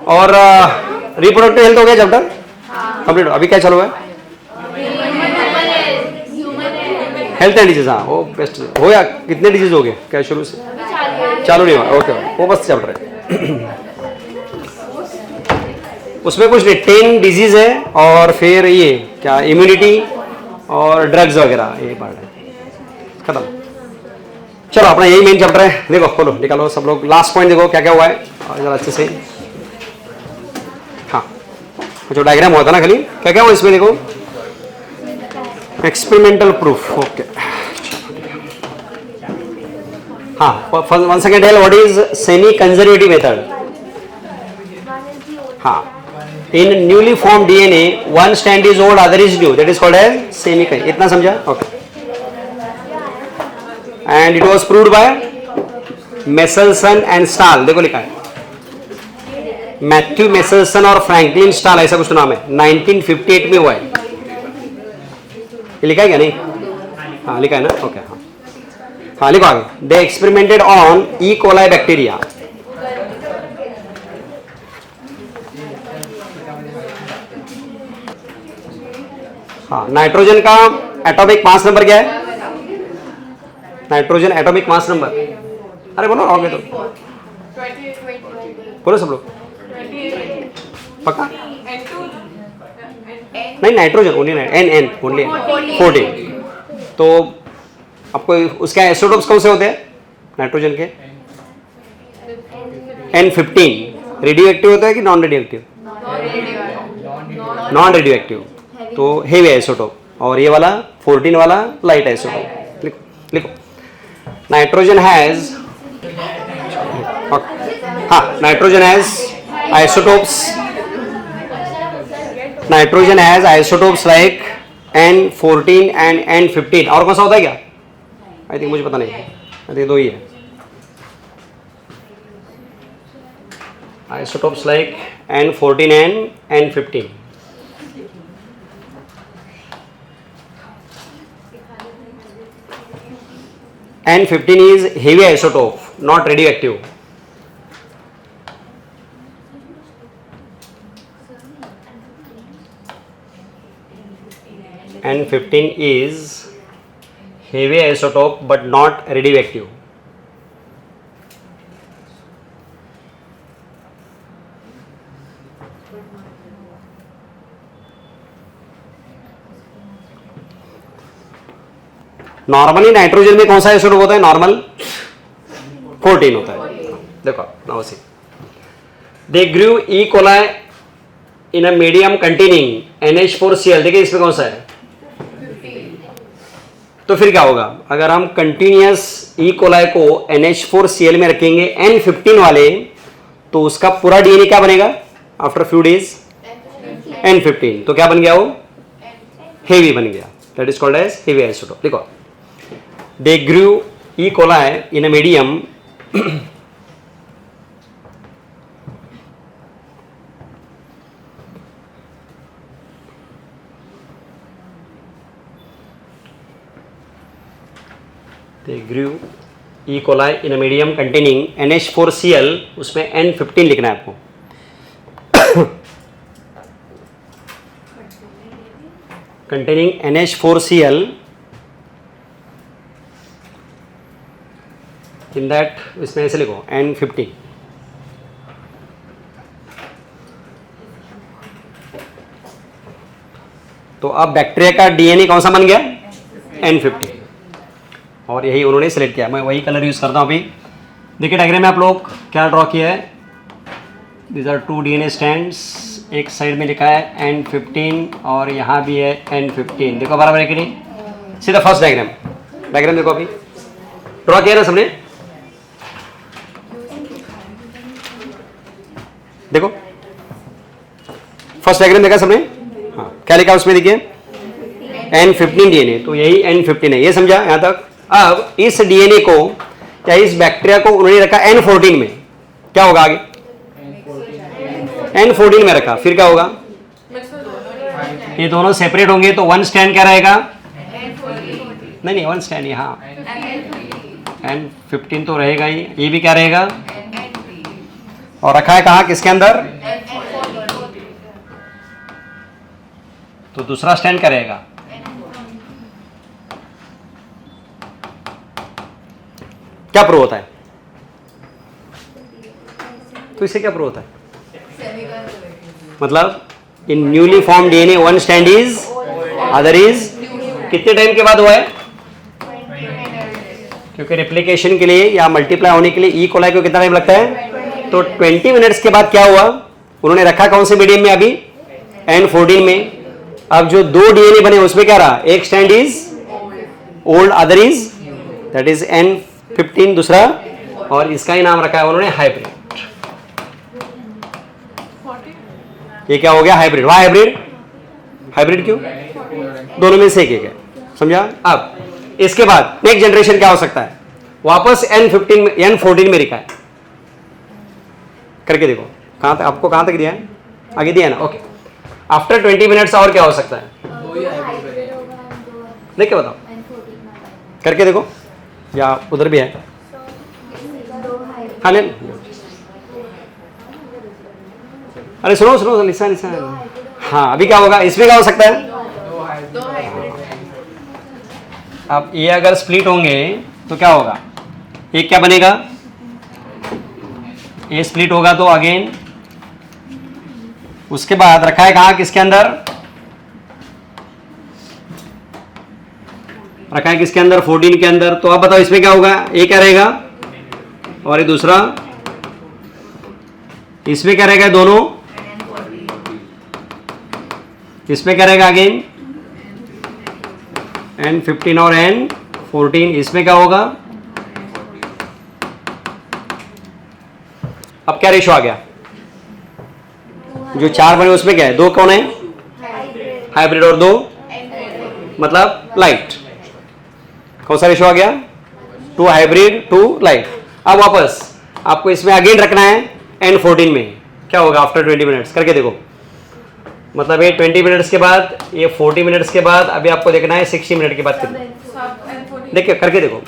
और reproductive health हो गया चैप्टर कंप्लीट। अभी क्या चालू है? Health and disease. हाँ वो बेस्ट हो गया। कितने डिजीज हो गए क्या शुरू से? चालू नहीं हुआ। ओके वो बस चैप्टर है। उसमें कुछ नहीं, 10 डिजीज है और फिर ये क्या इम्यूनिटी और ड्रग्स वगैरह ये पार्ट है। खत्म। चलो अपना यही मेन चैप्टर है। देखो खोलो निकालो सब लोग। लास्ट पॉइंट देखो क्या क्या हुआ है जरा अच्छे से। हाँ जो डायग्राम हुआ था ना खाली क्या क्या हुआ इसमें देखो। Experimental proof. ओके हाँ one second tell what is semi conservative method. हाँ in newly form DNA one strand is old other is new that is called as semi. इतना समझा? Okay and it was proved by Meselson and Stahl. देखो लिखा है Matthew Meselson और Franklin Stahl ऐसा कुछ नाम है। 1958 में हुआ है। ये लिखा है क्या? नहीं हाँ लिखा है ना। ओके हाँ हाँ लिखो आगे। They experimented on E coli bacteria. हाँ नाइट्रोजन का एटॉमिक मास नंबर क्या है? नाइट्रोजन एटॉमिक मास नंबर अरे बोलो आओगे तो बोलो सब लोग पक्का? नहीं nitrogen only N N only 14। तो आपको उसके आइसोटोप्स कौन से होते हैं नाइट्रोजन के? N15 रेडियो एक्टिव होता है कि non radio active? Non radio active तो हेवी आइसोटोप। और ये वाला 14 वाला लाइट आइसोटोप। लिखो लिखो नाइट्रोजन हैज हाँ nitrogen has isotopes. Nitrogen has isotopes like N14 and N15। और कौन सा होता है क्या? आई थिंक मुझे पता नहीं। आई थिंक दो ही है isotopes like N14 and N15। N15 is heavy isotope, not radioactive. N15 is heavy isotope but not radioactive. Normally nitrogen में कौन सा आइसोटोप होता है? नॉर्मल 14 होता है। देखो now see they grew E coli in a medium containing NH4Cl। देखिए इसमें कौन सा है? तो फिर क्या होगा अगर हम कंटिन्यूअस ई कोलाई को NH4Cl में रखेंगे N15 वाले तो उसका पूरा डीएनए क्या बनेगा आफ्टर फ्यू डेज? N15। तो क्या बन गया वो? हेवी बन गया। That is called as heavy isotope. देखो they grew E. coli in a medium they grew E. coli in a medium containing NH4Cl। उसमें N15 लिखना है आपको। containing NH4Cl इन दैट इसमें ऐसे लिखो N15। तो अब बैक्टीरिया का डीएनए कौन सा बन गया? N15। और यही उन्होंने सिलेक्ट किया। मैं वही कलर यूज करता हूँ अभी। देखिए डायग्राम में आप लोग क्या ड्रॉ किया है। These are 2 DNA strands. एक साइड में लिखा है N15 और यहाँ भी है N15। देखो बराबर है कि नहीं? सीधा फर्स्ट डायग्राम देखो अभी ड्रॉ किया ना सबने। देखो फर्स्ट डायग्राम देखा सबने? हाँ क्या लिखा उसमें देखिए N15 डीएनए। तो यही N15 है। ये समझा यहां तक? अब इस डीएनए को या इस बैक्टीरिया को उन्होंने रखा N14 में। क्या होगा आगे? N14 में रखा फिर क्या होगा? ये दोनों सेपरेट होंगे तो वन स्टैंड क्या रहेगा? नहीं वन स्टैंड यहाँ N15 तो रहेगा ही। ये भी क्या रहेगा? और रखा है कहाँ, किसके अंदर? तो दूसरा स्टैंड करेगा। क्या प्रूव होता है? तो इससे क्या प्रूव होता है? मतलब in newly form DNA one strand is, other is. कितने टाइम के बाद हुआ है? क्योंकि रेप्लिकेशन के लिए या मल्टीप्लाई होने के लिए ई कोलाई को कितना टाइम लगता है? तो 20 मिनट्स के बाद क्या हुआ? उन्होंने रखा कौन से मीडियम में? अभी N14 में। अब जो दो डीएनए बने उसमें क्या रहा? एक stand is old, other is, that is N15 दूसरा, और इसका ही नाम रखा है उन्होंने हाइब्रिड। ये क्या हो गया? हाइब्रिड। वाह हाइब्रिड? हाइब्रिड क्यों? दोनों में से एक है, समझा? अब इसके बाद नेक्स्ट जनरेशन क्या हो सकता है? वापस N15 में, N14 में लिखा है, करके देखो। कहां तक आपको, कहां तक दिया है? आगे दिया है ना? ओके। आफ्टर 20 मिनट्स और क्या हो सकता है? देख के बताओ, करके देखो, या उधर भी है। हाँ ले, अरे सुनो सुनो लिसा लिसा। हाँ अभी क्या होगा? इसमें क्या हो सकता है? अब ये अगर स्प्लिट होंगे तो क्या होगा? एक क्या बनेगा? ये स्प्लिट होगा तो अगेन, उसके बाद रखा है कहाँ, किसके अंदर? रखा है किसके अंदर? 14 के अंदर। तो अब बताओ इसमें क्या होगा? ये क्या रहेगा और ये दूसरा, इसमें क्या रहेगा? दोनों। इसमें क्या रहेगा? अगेन N15 और N14। इसमें क्या होगा? अब क्या रेशो आ गया? जो चार बने उसमें क्या है? दो कौन है? हाइब्रिड और दो मतलब लाइट। कौन सा रेशो आ गया? 2 हाइब्रिड 2 लाइट। अब वापस आपको इसमें अगेन रखना है N14 में। क्या होगा आफ्टर 20 मिनट्स? करके देखो। मतलब ये 20 मिनट्स के बाद, ये 40 मिनट्स के बाद, अभी आपको देखना है 60 मिनट के बाद कितना। देखिए करके देखो,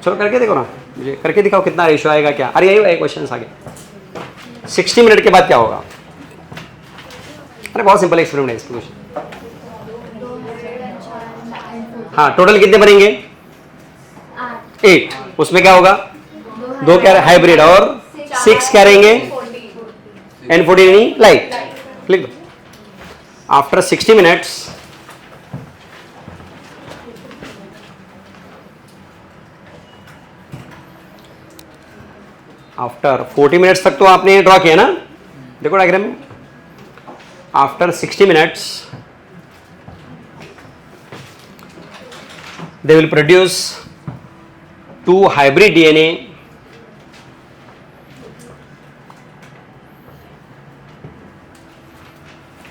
चलो करके देखो ना, मुझे करके दिखाओ कितना रेशो आएगा। क्या? अरे यही क्वेश्चन आगे 60 मिनट के बाद क्या होगा? अरे बहुत सिंपल एक्सपेरिमेंट है इसका क्वेश्चन। हाँ टोटल कितने बनेंगे? 8। उसमें क्या होगा? दो क्या हाइब्रिड और 6 क्या रहेंगे? N14 यानी लाइट। लिख दो। आफ्टर 60 मिनट्स आफ्टर 40 मिनट्स तक तो आपने ड्रॉ किया ना, देखो डायग्राम में। After 60 minutes they will produce 2 hybrid DNA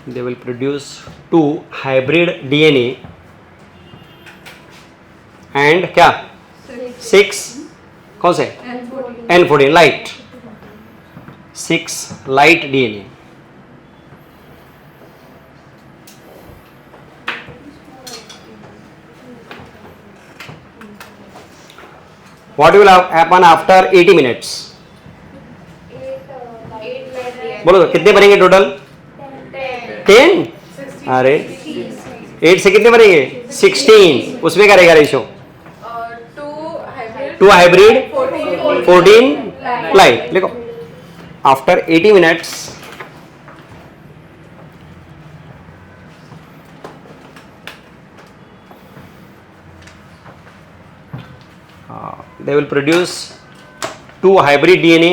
they will produce 2 hybrid DNA and क्या 6 कौन से N14 light 6 light DNA। What will happen after 80 minutes? बोलो तो कितने बनेंगे टोटल? 10। अरे 8 से कितने बनेंगे? 16। उसमें क्या रहेगा रेशो? 2 हाइब्रिड 14 लाइट। देखो after 80 minutes they will produce 2 hybrid DNA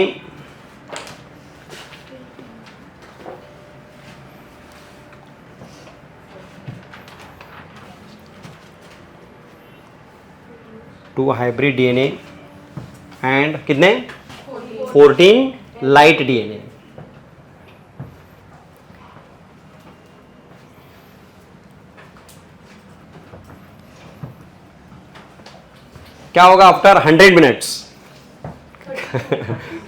and कितने 14 लाइट DNA। क्या होगा आफ्टर 100 मिनट्स?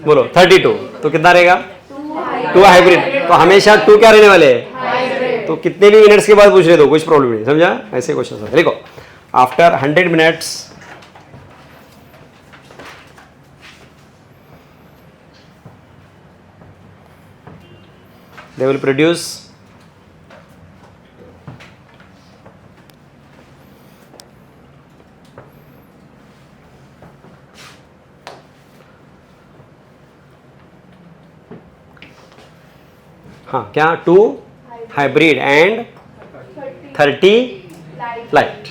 बोलो 32। तो कितना रहेगा? 2 हाइब्रिड। तो हमेशा 2 क्या रहने वाले हैं? तो कितने भी मिनट्स के बाद पूछ रहे तो कुछ प्रॉब्लम नहीं, समझा? ऐसे क्वेश्चन है। देखो after 100 minutes they will produce हाँ क्या 2 हाइब्रिड एंड 30 लाइट.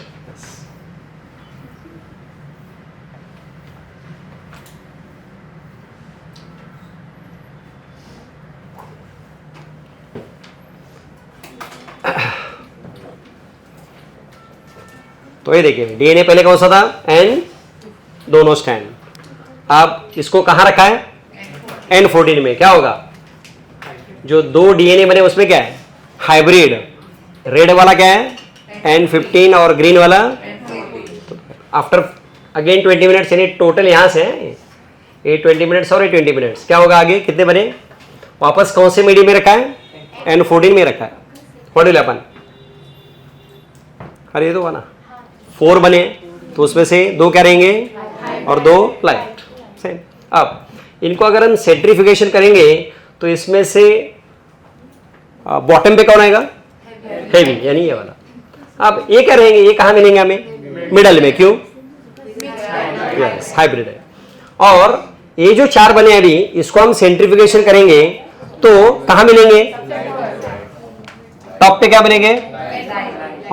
तो ये देखिए डीएनए पहले कौन सा था N, दोनों स्टैंड. अब इसको कहाँ रखा है N14 में. क्या होगा जो 2 डीएनए बने उसमें क्या है हाइब्रिड. रेड वाला क्या है N15 और ग्रीन वाला. आफ्टर अगेन 20 मिनट्स यानी टोटल यहाँ से है ये 20 मिनट्स और ये 20 मिनट्स. क्या होगा आगे कितने बने वापस कौन से मीडियम में रखा है N14 में रखा है. What will happen. अरे ये तो बना 4 बने तो उसमें से 2 क्या रहेंगे और 2 लाइट. सेम. अब इनको अगर हम सेंट्रीफ्यूगेशन करेंगे तो इसमें से बॉटम पे कौन आएगा हेवी यानी ये वाला. अब ये क्या रहेंगे ये कहाँ मिलेंगे हमें मिडल में. क्यों यस हाइब्रिड है. और ये जो 4 बने अभी इसको हम सेंट्रीफ्यूगेशन करेंगे तो कहाँ मिलेंगे टॉप पे क्या बनेंगे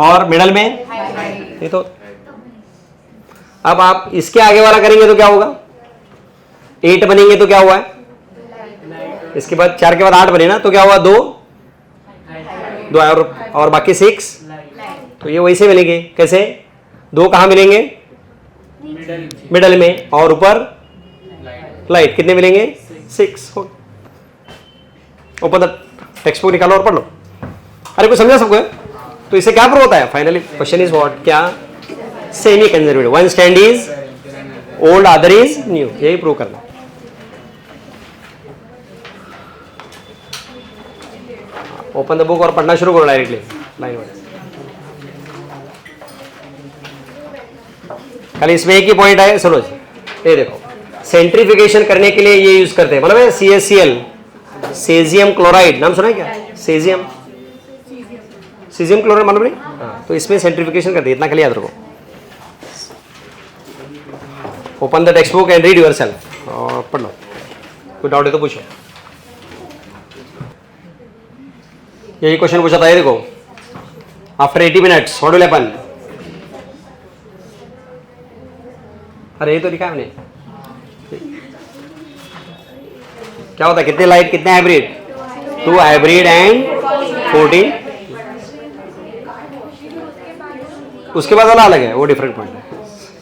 और मिडल में ये तो. अब आप इसके आगे वाला करेंगे तो क्या होगा 8 बनेंगे तो क्या हुआ है इसके बाद 4 के बाद 8 बने ना तो क्या हुआ 2 और बाकी 6. तो ये वैसे मिलेंगे कैसे 2 कहाँ मिलेंगे मिडल में और ऊपर लाइट कितने मिलेंगे 6. ऊपर द टेक्स्ट बुक निकालो और पढ़ लो. अरे कुछ समझा सबको. तो इससे क्या प्रूव होता है फाइनली क्वेश्चन इज व्हाट क्या semi conservative. One strand is old other is new. यही प्रूव करना. ओपन द बुक और पढ़ना शुरू करो डायरेक्टली लाइन वाइज. खाली इसमें एक ही पॉइंट है सुनो जी. ये देखो सेंट्रीफिकेशन करने के लिए ये यूज करते हैं मतलब है CaCl सेजियम क्लोराइड. नाम सुना है क्या सेजियम क्लोराइड मालूम नहीं. हाँ तो इसमें सेंट्रीफिकेशन करते हैं इतना खाली याद रखो. Open the text book and read your self और पढ़ लो. कोई डाउट है तो पूछो. यही क्वेश्चन पूछा था ये देखो after 80 minutes what will happen. अरे ये तो लिखा हमने क्या होता है कितने लाइट कितने हाइब्रिड 2 हाइब्रिड एंड 14. उसके बाद वाला अलग है वो डिफरेंट पॉइंट है.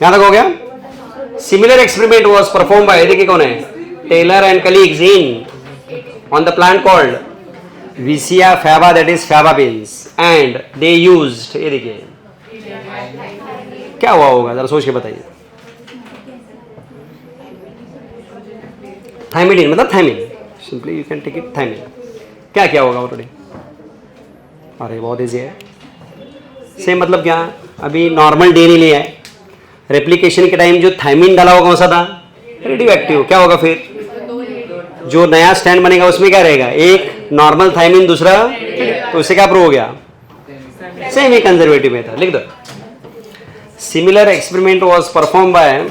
यहां तक हो गया. Similar experiment was perform by देखिए कौन है Taylor and colleagues in on the plant called Vicia faba that is faba beans and they used ये देखिए क्या हुआ होगा जरा सोच के बताइए. थाइमिडीन मतलब thymine simply you can take it thymine. क्या क्या होगा ऑलरेडी. अरे बहुत ईजी है. सेम मतलब क्या अभी नॉर्मल डीएनए लिया है रेप्लिकेशन के टाइम जो थाइमिन डाला होगा कौन सा था रेडियो एक्टिव. क्या होगा फिर जो नया स्टैंड बनेगा उसमें क्या रहेगा एक नॉर्मल थाइमिन दूसरा. तो इससे क्या प्रूव हो गया सेम ही कंजर्वेटिव में था. लिख दो similar experiment was perform bye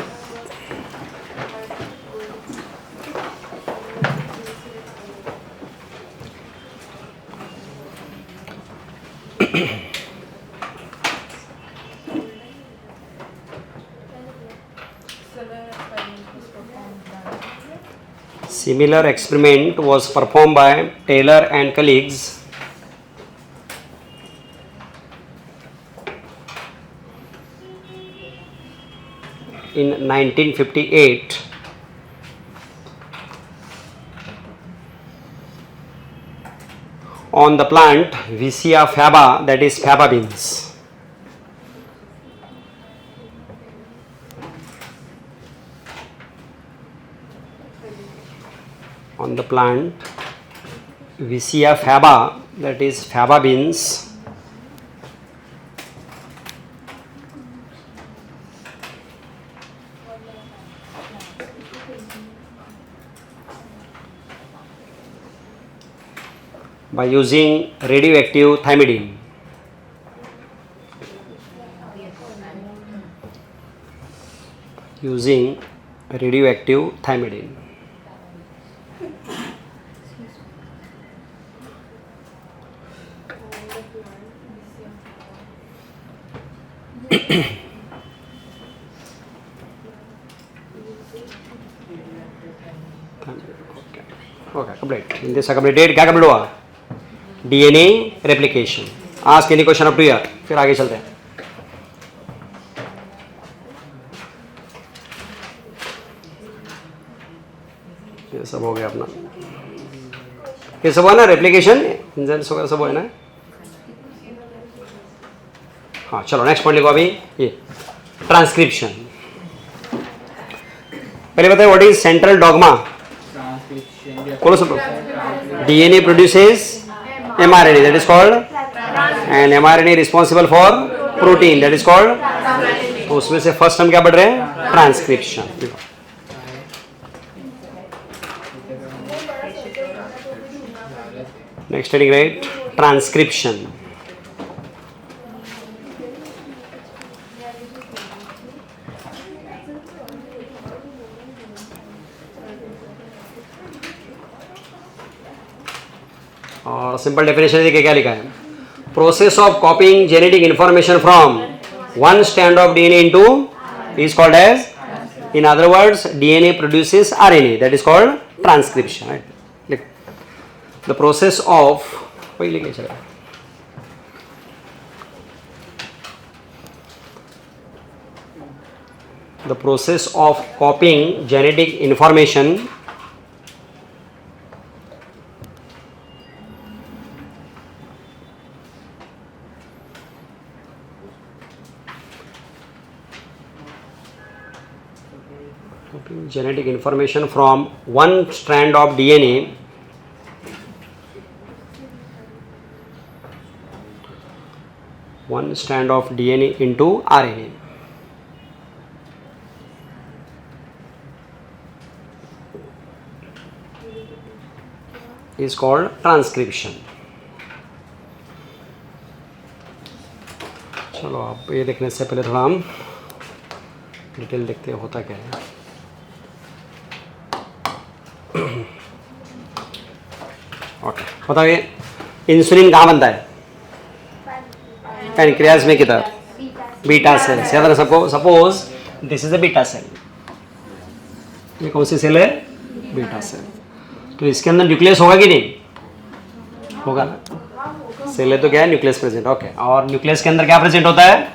Similar experiment was performed by Taylor and colleagues in 1958 on the plant Vicia faba that is faba beans. On the plant Vicia faba that is faba beans by using radioactive thymidine. Using radioactive thymidine. Okay, complete. In this completed, क्या complete हुआ? DNA replication. Ask any question up to here. फिर आगे चलते हैं. ये सब हो गया अपना. ये सब हुआ ना रेप्लिकेशन, एंजाइम्स वगैरह सब हुआ है ना. हाँ चलो नेक्स्ट पॉइंट लिखो अभी. ये ट्रांसक्रिप्शन. पहले बताइए व्हाट इज सेंट्रल डॉगमा. बोलो सब. DNA produces mRNA, that is called, and mRNA responsible for protein, that is called. तो उसमें से फर्स्ट हम क्या पढ़ रहे हैं? Transcription. Next heading right, transcription. और सिंपल डेफिनेशन देखिए क्या लिखा है. Process of copying genetic information from one strand of DNA into is called as, in other words DNA produces RNA, that is called transcription. Right. The process of, वही लिखे चलेगा. The process of copying genetic information genetic information from one strand of DNA into RNA is called transcription. चलो आप ये देखने से पहले थोड़ा हम डिटेल देखते हैं होता क्या है. ओके बताइए इंसुलिन कहाँ बनता है? पैनक्रियाज में किधर? Beta cell. याद रखना सबको. Suppose this is a beta cell. ये कौन सी सेल है? Beta cell. तो इसके अंदर न्यूक्लियस होगा कि नहीं? होगा ना. सेल है तो क्या है? Nucleus present. ओके. और न्यूक्लियस के अंदर क्या प्रेजेंट होता है?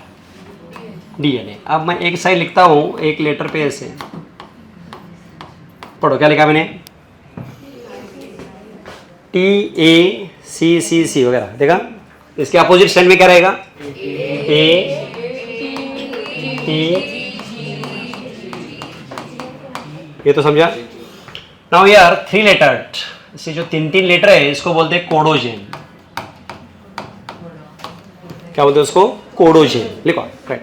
DNA. अब मैं एक साइड लिखता हूँ एक लेटर पे ऐसे. पढ़ो क्या लिखा मैंने? TACCC वगैरह देखा. इसके अपोजिट स्टैंड में क्या रहेगा? A T. ये तो समझा. नाउ यार 3 लेटर्ड, इसे जो 3 लेटर है इसको बोलते हैं कोडोजेन. क्या बोलते हैं उसको? कोडोजेन. लिखो. राइट.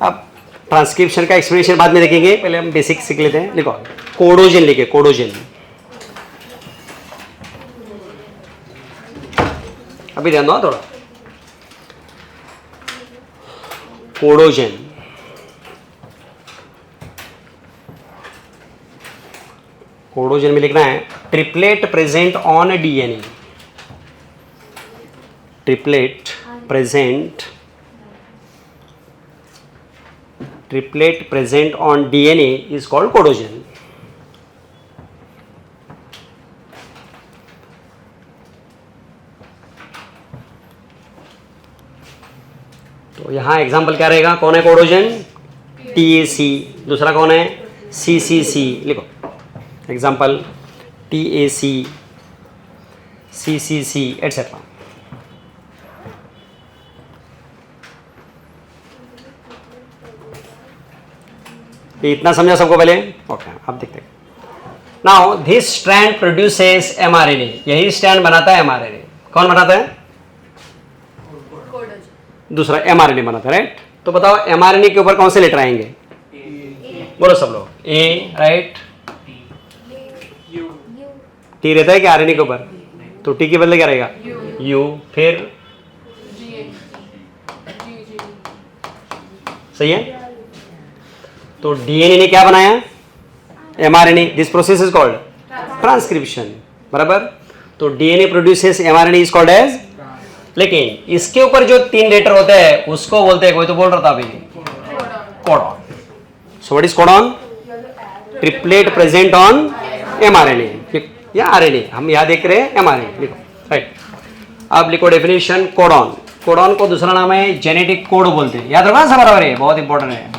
अब ट्रांसक्रिप्शन का एक्सप्लेनेशन बाद में देखेंगे, पहले हम बेसिक सीख लेते हैं. लिखो कोडोजेन. लिखे कोडोजेन. अभी ध्यान दो थोड़ा. कोडोजेन. कोडोजेन में लिखना है triplet present on DNA. Triplet present on DNA is called codogen. तो यहाँ एग्जाम्पल क्या रहेगा? कौन है कोडोजेन? TAC. दूसरा कौन है? CCC. लिखो एग्जाम्पल TAC, CCC एटसेट्रा. इतना समझा सबको पहले? ओके. अब देखते हैं. Now this strand produces mRNA. यही स्ट्रैंड बनाता है mRNA. कौन बनाता है? दूसरा mRNA बनाता है. राइट. तो बताओ mRNA के ऊपर कौन से लेटर आएंगे? बोलो सब लोग. A. राइट. T रहता है क्या RNA के ऊपर? तो टी के बदले क्या रहेगा? यू। फिर सही है। तो डीएनए ने क्या बनाया? MRNA. This process is called transcription, बराबर। तो DNA produces mRNA is called as, लेकिन इसके ऊपर जो 3 लेटर होते हैं उसको बोलते हैं, कोई तो बोल रहा था अभी, codon. So what is codon? Triplet present on mRNA या आरएनए, हम यहां देख रहे हैं एमआरएनए, लिखो राइट। अब लिखो डेफिनेशन कोडॉन। कोडॉन को दूसरा नाम है जेनेटिक कोड बोलते हैं, याद रखना, सब बराबर है, बहुत इंपॉर्टेंट है।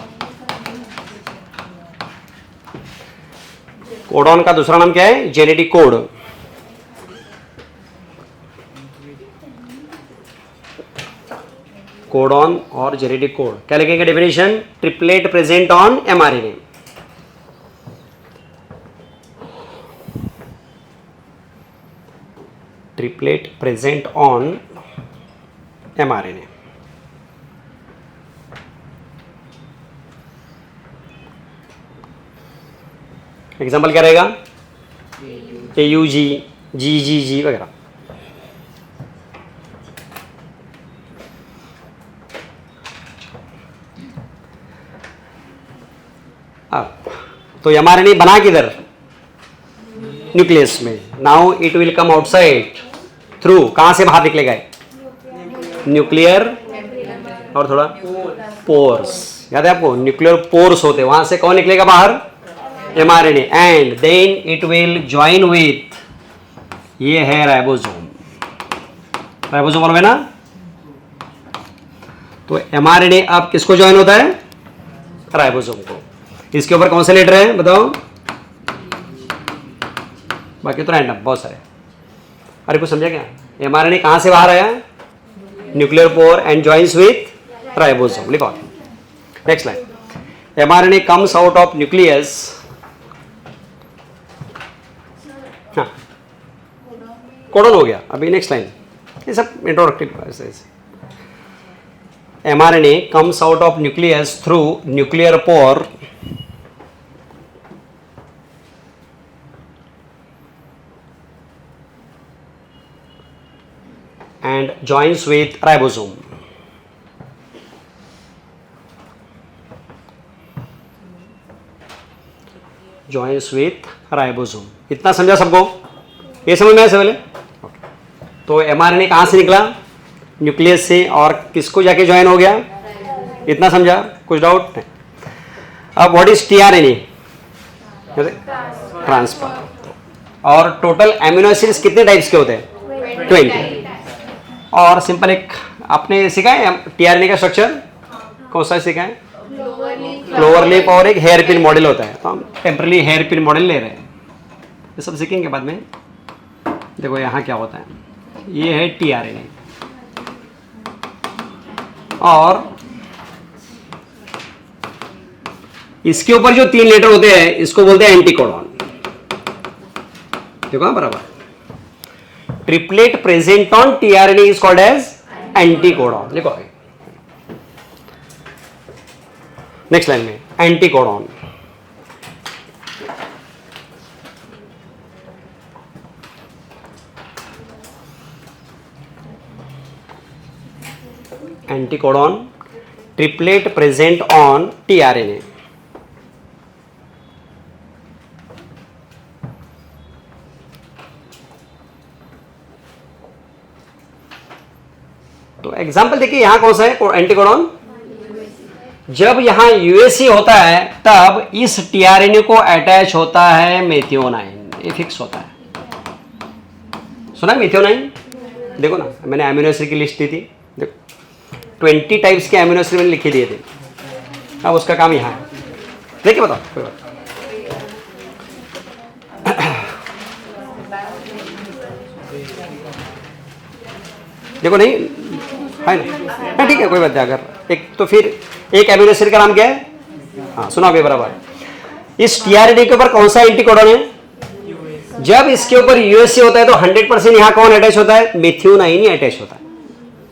कोडॉन का दूसरा नाम क्या है? Genetic code. कोडॉन और जेनेटिक कोड क्या लिखेंगे definition? Triplet present on mRNA. Triplet present on mRNA. Example क्या रहेगा? AUG, GGG वगैरह। अब तो एमआरएनए बना किधर? न्यूक्लियस में। Now it will come outside through, कहां से बाहर निकलेगा? न्यूक्लियर और थोड़ा पोर्स, याद है आपको? न्यूक्लियर पोर्स होते हैं, वहां से कौन निकलेगा बाहर? MRNA. And then it will join with, ये है राइबोसोम। राइबोसोम मालूम है ना? तो एमआरएनए अब किसको ज्वाइन होता है? राइबोसोम को। इसके ऊपर कौन से लेटर है बताओ? बाकी तो रैंडम बहुत सारे। अरे कुछ समझा क्या? एमआरएनए कहां से बाहर आया? Nuclear pore and joins with ribosome. लिखो next line. MRNA comes out of nucleus, हाँ कोडॉन हो गया। अभी नेक्स्ट लाइन, ये सब introductive. MRNA comes out of nucleus through nuclear pore and joins with ribosome. Joins with ribosome. इतना समझा सबको? ये समझ में आया पहले? तो एमआरएनए कहां से निकला? न्यूक्लियस से, और किसको जाके ज्वाइन हो गया? इतना समझा? कुछ डाउट नहीं? अब व्हाट इज टीआरएनए? ट्रांसफर। और टोटल एमिनो एसिड्स कितने टाइप्स के होते हैं? 20। और सिंपल एक आपने सीखा है टीआरएनए का स्ट्रक्चर, कौन सा सीखा है? क्लोवर लिप और एक हेयर पिन मॉडल होता है, तो हम टेम्परली हेयर पिन मॉडल ले रहे हैं, ये सब सीखेंगे बाद में। देखो यहाँ क्या होता है, ये है टीआरएनए, और इसके ऊपर जो 3 लेटर होते हैं इसको बोलते हैं एंटीकोडॉन। देखो बराबर, triplet present on tRNA is called as anticodon. लिखो आगे नेक्स्ट लाइन में, anticodon. Anticodon triplet present on tRNA. तो एग्जाम्पल देखिए यहां कौन सा है एंटीकोडॉन? जब यहां यूएससी होता है तब इस टीआरएनए को अटैच होता है मेथियोनाइन, ये फिक्स होता है। सुना मेथियोनाइन? देखो ना, मैंने एमिनो एसिड की लिस्ट दी थी, देखो 20 टाइप्स के एमिनो एसिड मैंने लिखे दिए थे। अब उसका काम यहां है, देखिए बताओ कोई बात। देखो नहीं है ना, ठीक है कोई बात नहीं। अगर एक तो फिर एक एमिनो एसिड का नाम क्या है? हाँ सुना भी बराबर। इस टीआरएनए के ऊपर कौन सा एंटीकोडॉन है? जब इसके ऊपर यूएससी होता है तो 100% यहाँ कौन अटैच होता है? मेथियोनाइन ही अटैच होता है।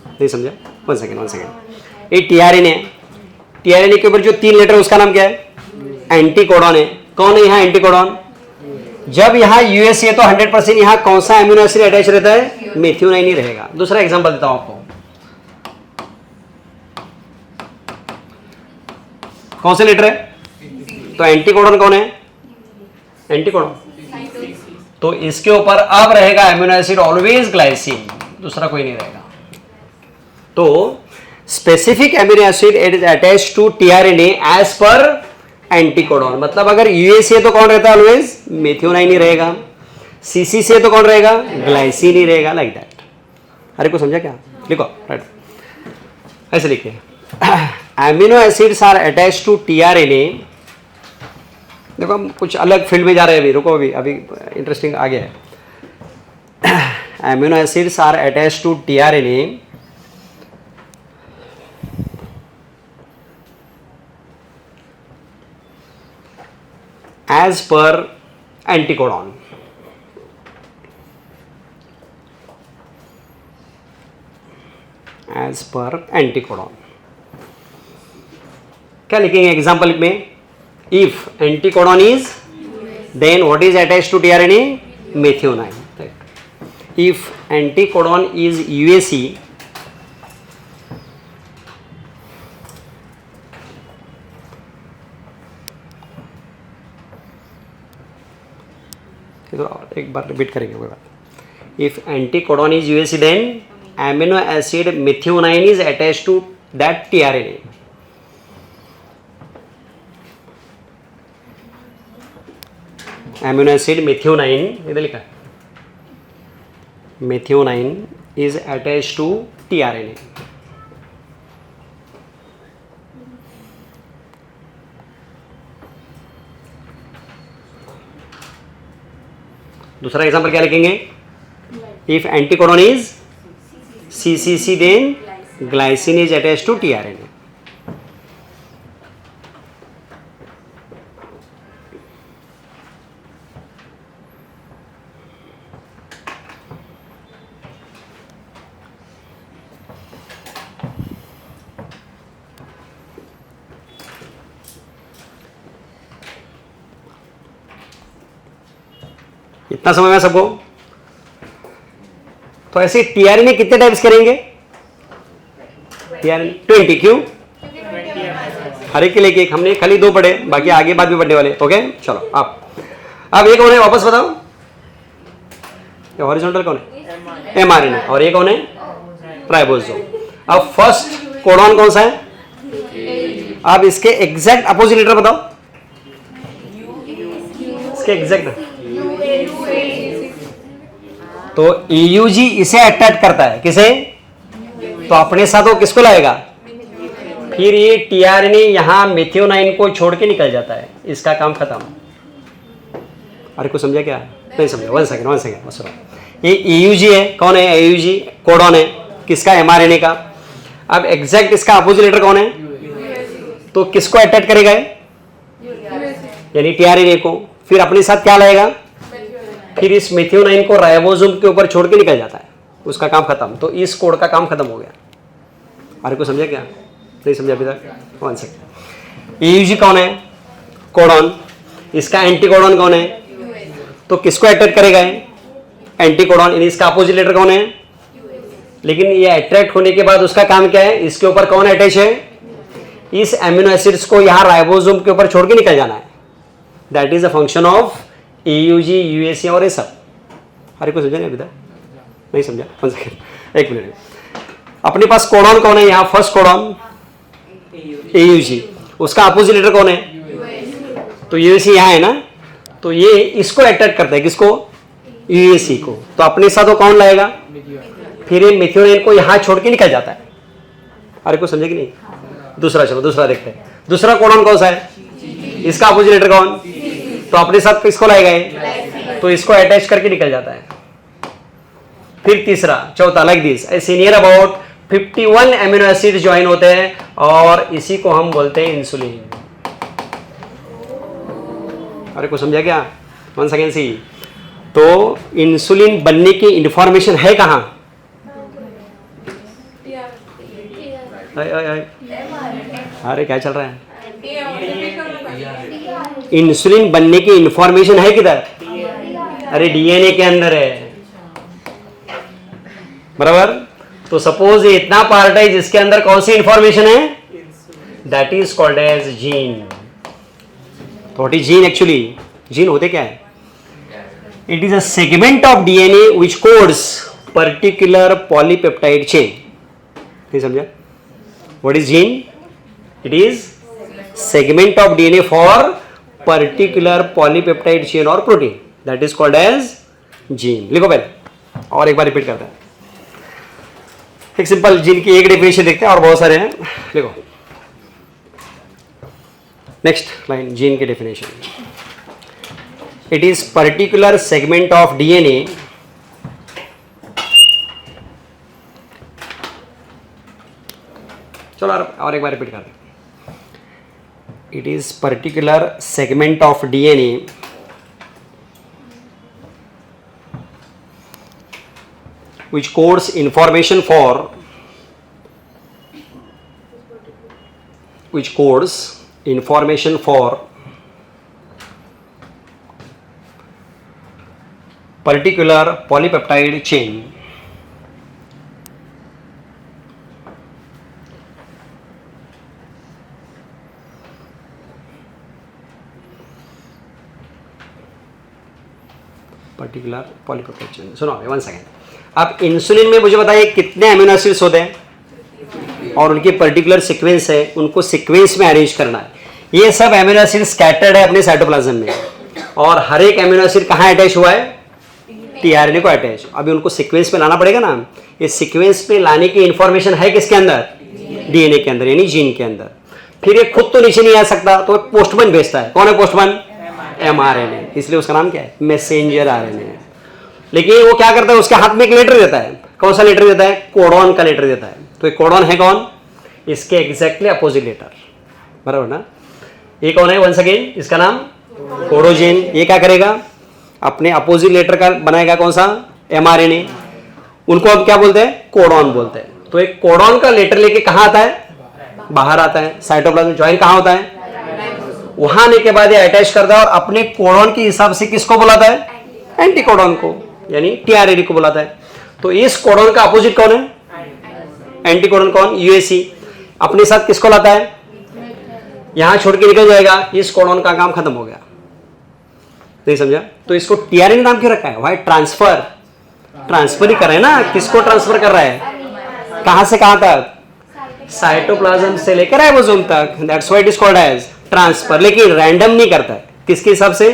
नहीं समझा? One second. ये टीआरएनए, टीआरएनए के ऊपर जो 3 लेटर उसका नाम क्या है? एंटीकोडॉन है। कौन है यहाँ एंटीकोडॉन? जब यहाँ यूएससी है तो 100% यहाँ कौन सा एमिनो एसिड अटैच रहता है? मेथियोनाइन ही रहेगा। दूसरा एग्जांपल देता हूं आपको, कौन से लेटर है? तो एंटीकोडन कौन है? एंटीकोडन, तो इसके ऊपर अब रहेगा एमिनो एसिड ऑलवेज ग्लाइसिन, दूसरा कोई नहीं रहेगा। तो specific amino acid it is attached to tRNA as per anticodon, मतलब अगर यूएसए तो कौन रहता है ऑलवेज? मेथियोनाइन ही रहेगा। सीसी से तो कौन रहेगा? ग्लाइसिन ही रहेगा, लाइक दैट। अरे को समझा क्या? लिखो, राइट, ऐसे लिखिए, amino acids are attached to tRNA. देखो हम कुछ अलग फील्ड में जा रहे हैं अभी, रुको, अभी इंटरेस्टिंग आ गया है। Amino acids are attached to tRNA as per anticodon, as per anticodon। क्या लिखेंगे एग्जाम्पल में? If anticodon is, then what is attached to tRNA? Methionine. If anticodon is UAC, तो एक बार रिपीट करेंगे कोई बात। If anticodon is UAC then amino acid methionine is attached to that tRNA. Amino acid methionine, इधर लिखा है, methionine is attached to tRNA. दूसरा एग्जांपल क्या लिखेंगे? If anticodon is CCC then glycine is attached to tRNA. इतना समझ में सबको? तो ऐसे टीआरएनए कितने टाइप्स करेंगे? टीआरएनए 20, क्यों? हर एक के लिए एक, हमने खाली 2 पढ़े, बाकी आगे बाद भी पढ़ने वाले। ओके चलो, अब ये कौन है वापस बताओ? ये हॉरिजॉन्टल कौन है? एमआरएनए। और ये कौन है? राइबोसोम। अब फर्स्ट कोडॉन कौन सा है? अब इसके एग्जैक्ट अपोजिट लेटर बताओ, इसके एग्जैक्ट। तो ईयूजी इसे अटैच करता है, किसे? तो अपने साथ वो किसको लाएगा? फिर ये टीआरएनए यहां मेथियोनाइन को छोड़ के निकल जाता है, इसका काम खत्म। अरे को समझा क्या? नहीं समझा? वन सेकेंड बस। ये ईयूजी है, कौन है? ईयूजी कोडॉन है, किसका? एमआरएनए का। अब एग्जैक्ट इसका अपोजिट लेटर कौन है? तो किसको अटैच करेगा? यानी टीआरएनए को। फिर अपने साथ क्या लाएगा? फिर इस मेथियोनाइन को राइबोसोम के ऊपर छोड़ के निकल जाता है, उसका काम खत्म। तो इस कोड का काम खत्म हो गया। अरे को समझा क्या? नहीं समझा अभी तक? One second. ईयूजी कौन है? कोडॉन। इसका एंटीकोडॉन कौन है? तो किसको अट्रैक्ट करेगा? एंटीकोडॉन। इसका अपोजिट लेटर कौन है? लेकिन ये अट्रैक्ट होने के बाद उसका काम क्या है? इसके ऊपर कौन अटैच है? इस एमिनो एसिड्स को यहां राइबोसोम के ऊपर छोड़ के निकल जाना है। That is a function of EUG, USA और ये सब। अरे को समझा नहीं अभी तक? नहीं समझा? वन सेकेंड, एक मिनट। अपने पास कोडॉन कौन है? यहाँ फर्स्ट कोडॉन ईयूजी, उसका अपोजिट लेटर कौन है? तो यूएसए यहाँ है ना, तो ये इसको अटैच करता है, किसको? यूएसए को। तो अपने साथ वो कौन लाएगा? फिर ये मेथियोनाइन को यहाँ छोड़ के निकल जाता है। अरे को समझे कि नहीं? दूसरा, चलो दूसरा देखते हैं। दूसरा कोडॉन कौन सा है? इसका अपोजिट लेटर कौन? तो अपने साथ किसको लाएगा? तो इसको अटैच करके निकल जाता है। फिर तीसरा, चौथा, लाइक दिस। ऐसे near about 51 amino acid join होते हैं और इसी को हम बोलते हैं इंसुलिन। अरे को समझा क्या? वन सेकेंड सी। तो इंसुलिन बनने की इंफॉर्मेशन है कहां? अरे क्या चल रहा है? इंसुलिन बनने की इंफॉर्मेशन है किधर? अरे डीएनए के अंदर है, बराबर। तो सपोज ये इतना पार्ट है जिसके अंदर कौन सी इंफॉर्मेशन है, that is called as gene. तो what is gene actually? Gene होते क्या है? It is a segment of DNA which codes particular polypeptide chain. नहीं समझा? What is gene? It is segment of DNA for particular polypeptide chain or protein, that is called as gene। लिखो पहले और एक बार रिपीट करते हैं। एक सिंपल जीन की एक डेफिनेशन देखते हैं और बहुत सारे हैं, लिखो। नेक्स्ट लाइन, जीन की definition, it is particular segment of DNA चलो और एक बार रिपीट करते हैं। It is particular segment of DNA which codes information for particular polypeptide chain particular polypeptide chain. सुनो वन सेकेंड, अब इंसुलिन में मुझे बताइए कितने अमीनो एसिड्स होते हैं और उनके पर्टिकुलर सीक्वेंस है, उनको सीक्वेंस में अरेंज करना है। ये सब अमीनो एसिड स्कैटर्ड है अपने साइटोप्लाज्म में और हर एक अमीनो एसिड कहाँ अटैच हुआ है, टीआरएनए को अटैच। अभी उनको सीक्वेंस में लाना पड़ेगा ना, ये सीक्वेंस में लाने की इंफॉर्मेशन है किसके अंदर, डीएनए के अंदर, यानी जीन के अंदर। फिर ये खुद तो नीचे नहीं आ सकता, तो पोस्टमैन भेजता है। कौन है पोस्टमैन? mRNA, इसलिए उसका नाम क्या है, मैसेंजर आरएनए। लेकिन वो क्या करता है, उसके हाथ में एक लेटर देता है। कौन सा लेटर देता है? कोडॉन का लेटर देता है। तो ये कोडॉन है कौन, इसके एग्जैक्टली अपोजिट लेटर, बराबर ना। ये कौन है, वंस अगेन इसका नाम कोडोजेन। ये क्या करेगा, अपने अपोजिट लेटर का बनाएगा कौन सा, mRNA। उनको अब क्या बोलते हैं, कोडॉन बोलते हैं। तो एक कोडॉन का लेटर लेके कहाँ आता है, बाहर आता है। साइटोप्लाज्म ज्वाइन कहाँ होता है, वहां आने के बाद ये अटैच करता है और अपने कोडॉन के हिसाब से किसको बुलाता है, एंटी कोडॉन को, यानी टीआरएनए को बुलाता है। तो इस कोडॉन का अपोजिट कौन है, एंटी कोडॉन कौन, यूएसी। अपने साथ किसको लाता है, यहां छोड़ के निकल जाएगा, इस कोडॉन का काम खत्म हो गया। नहीं समझा? तो इसको टीआरएनए नाम क्यों रखा है, भाई ट्रांसफर ही कर रहे हैं ना। किसको ट्रांसफर कर रहा है, कहां से कहां तक, साइटोप्लाज्म से लेकर राइबोसोम तक। That's why it is called as transfer. लेकिन रैंडम नहीं करता है, किसके हिसाब से,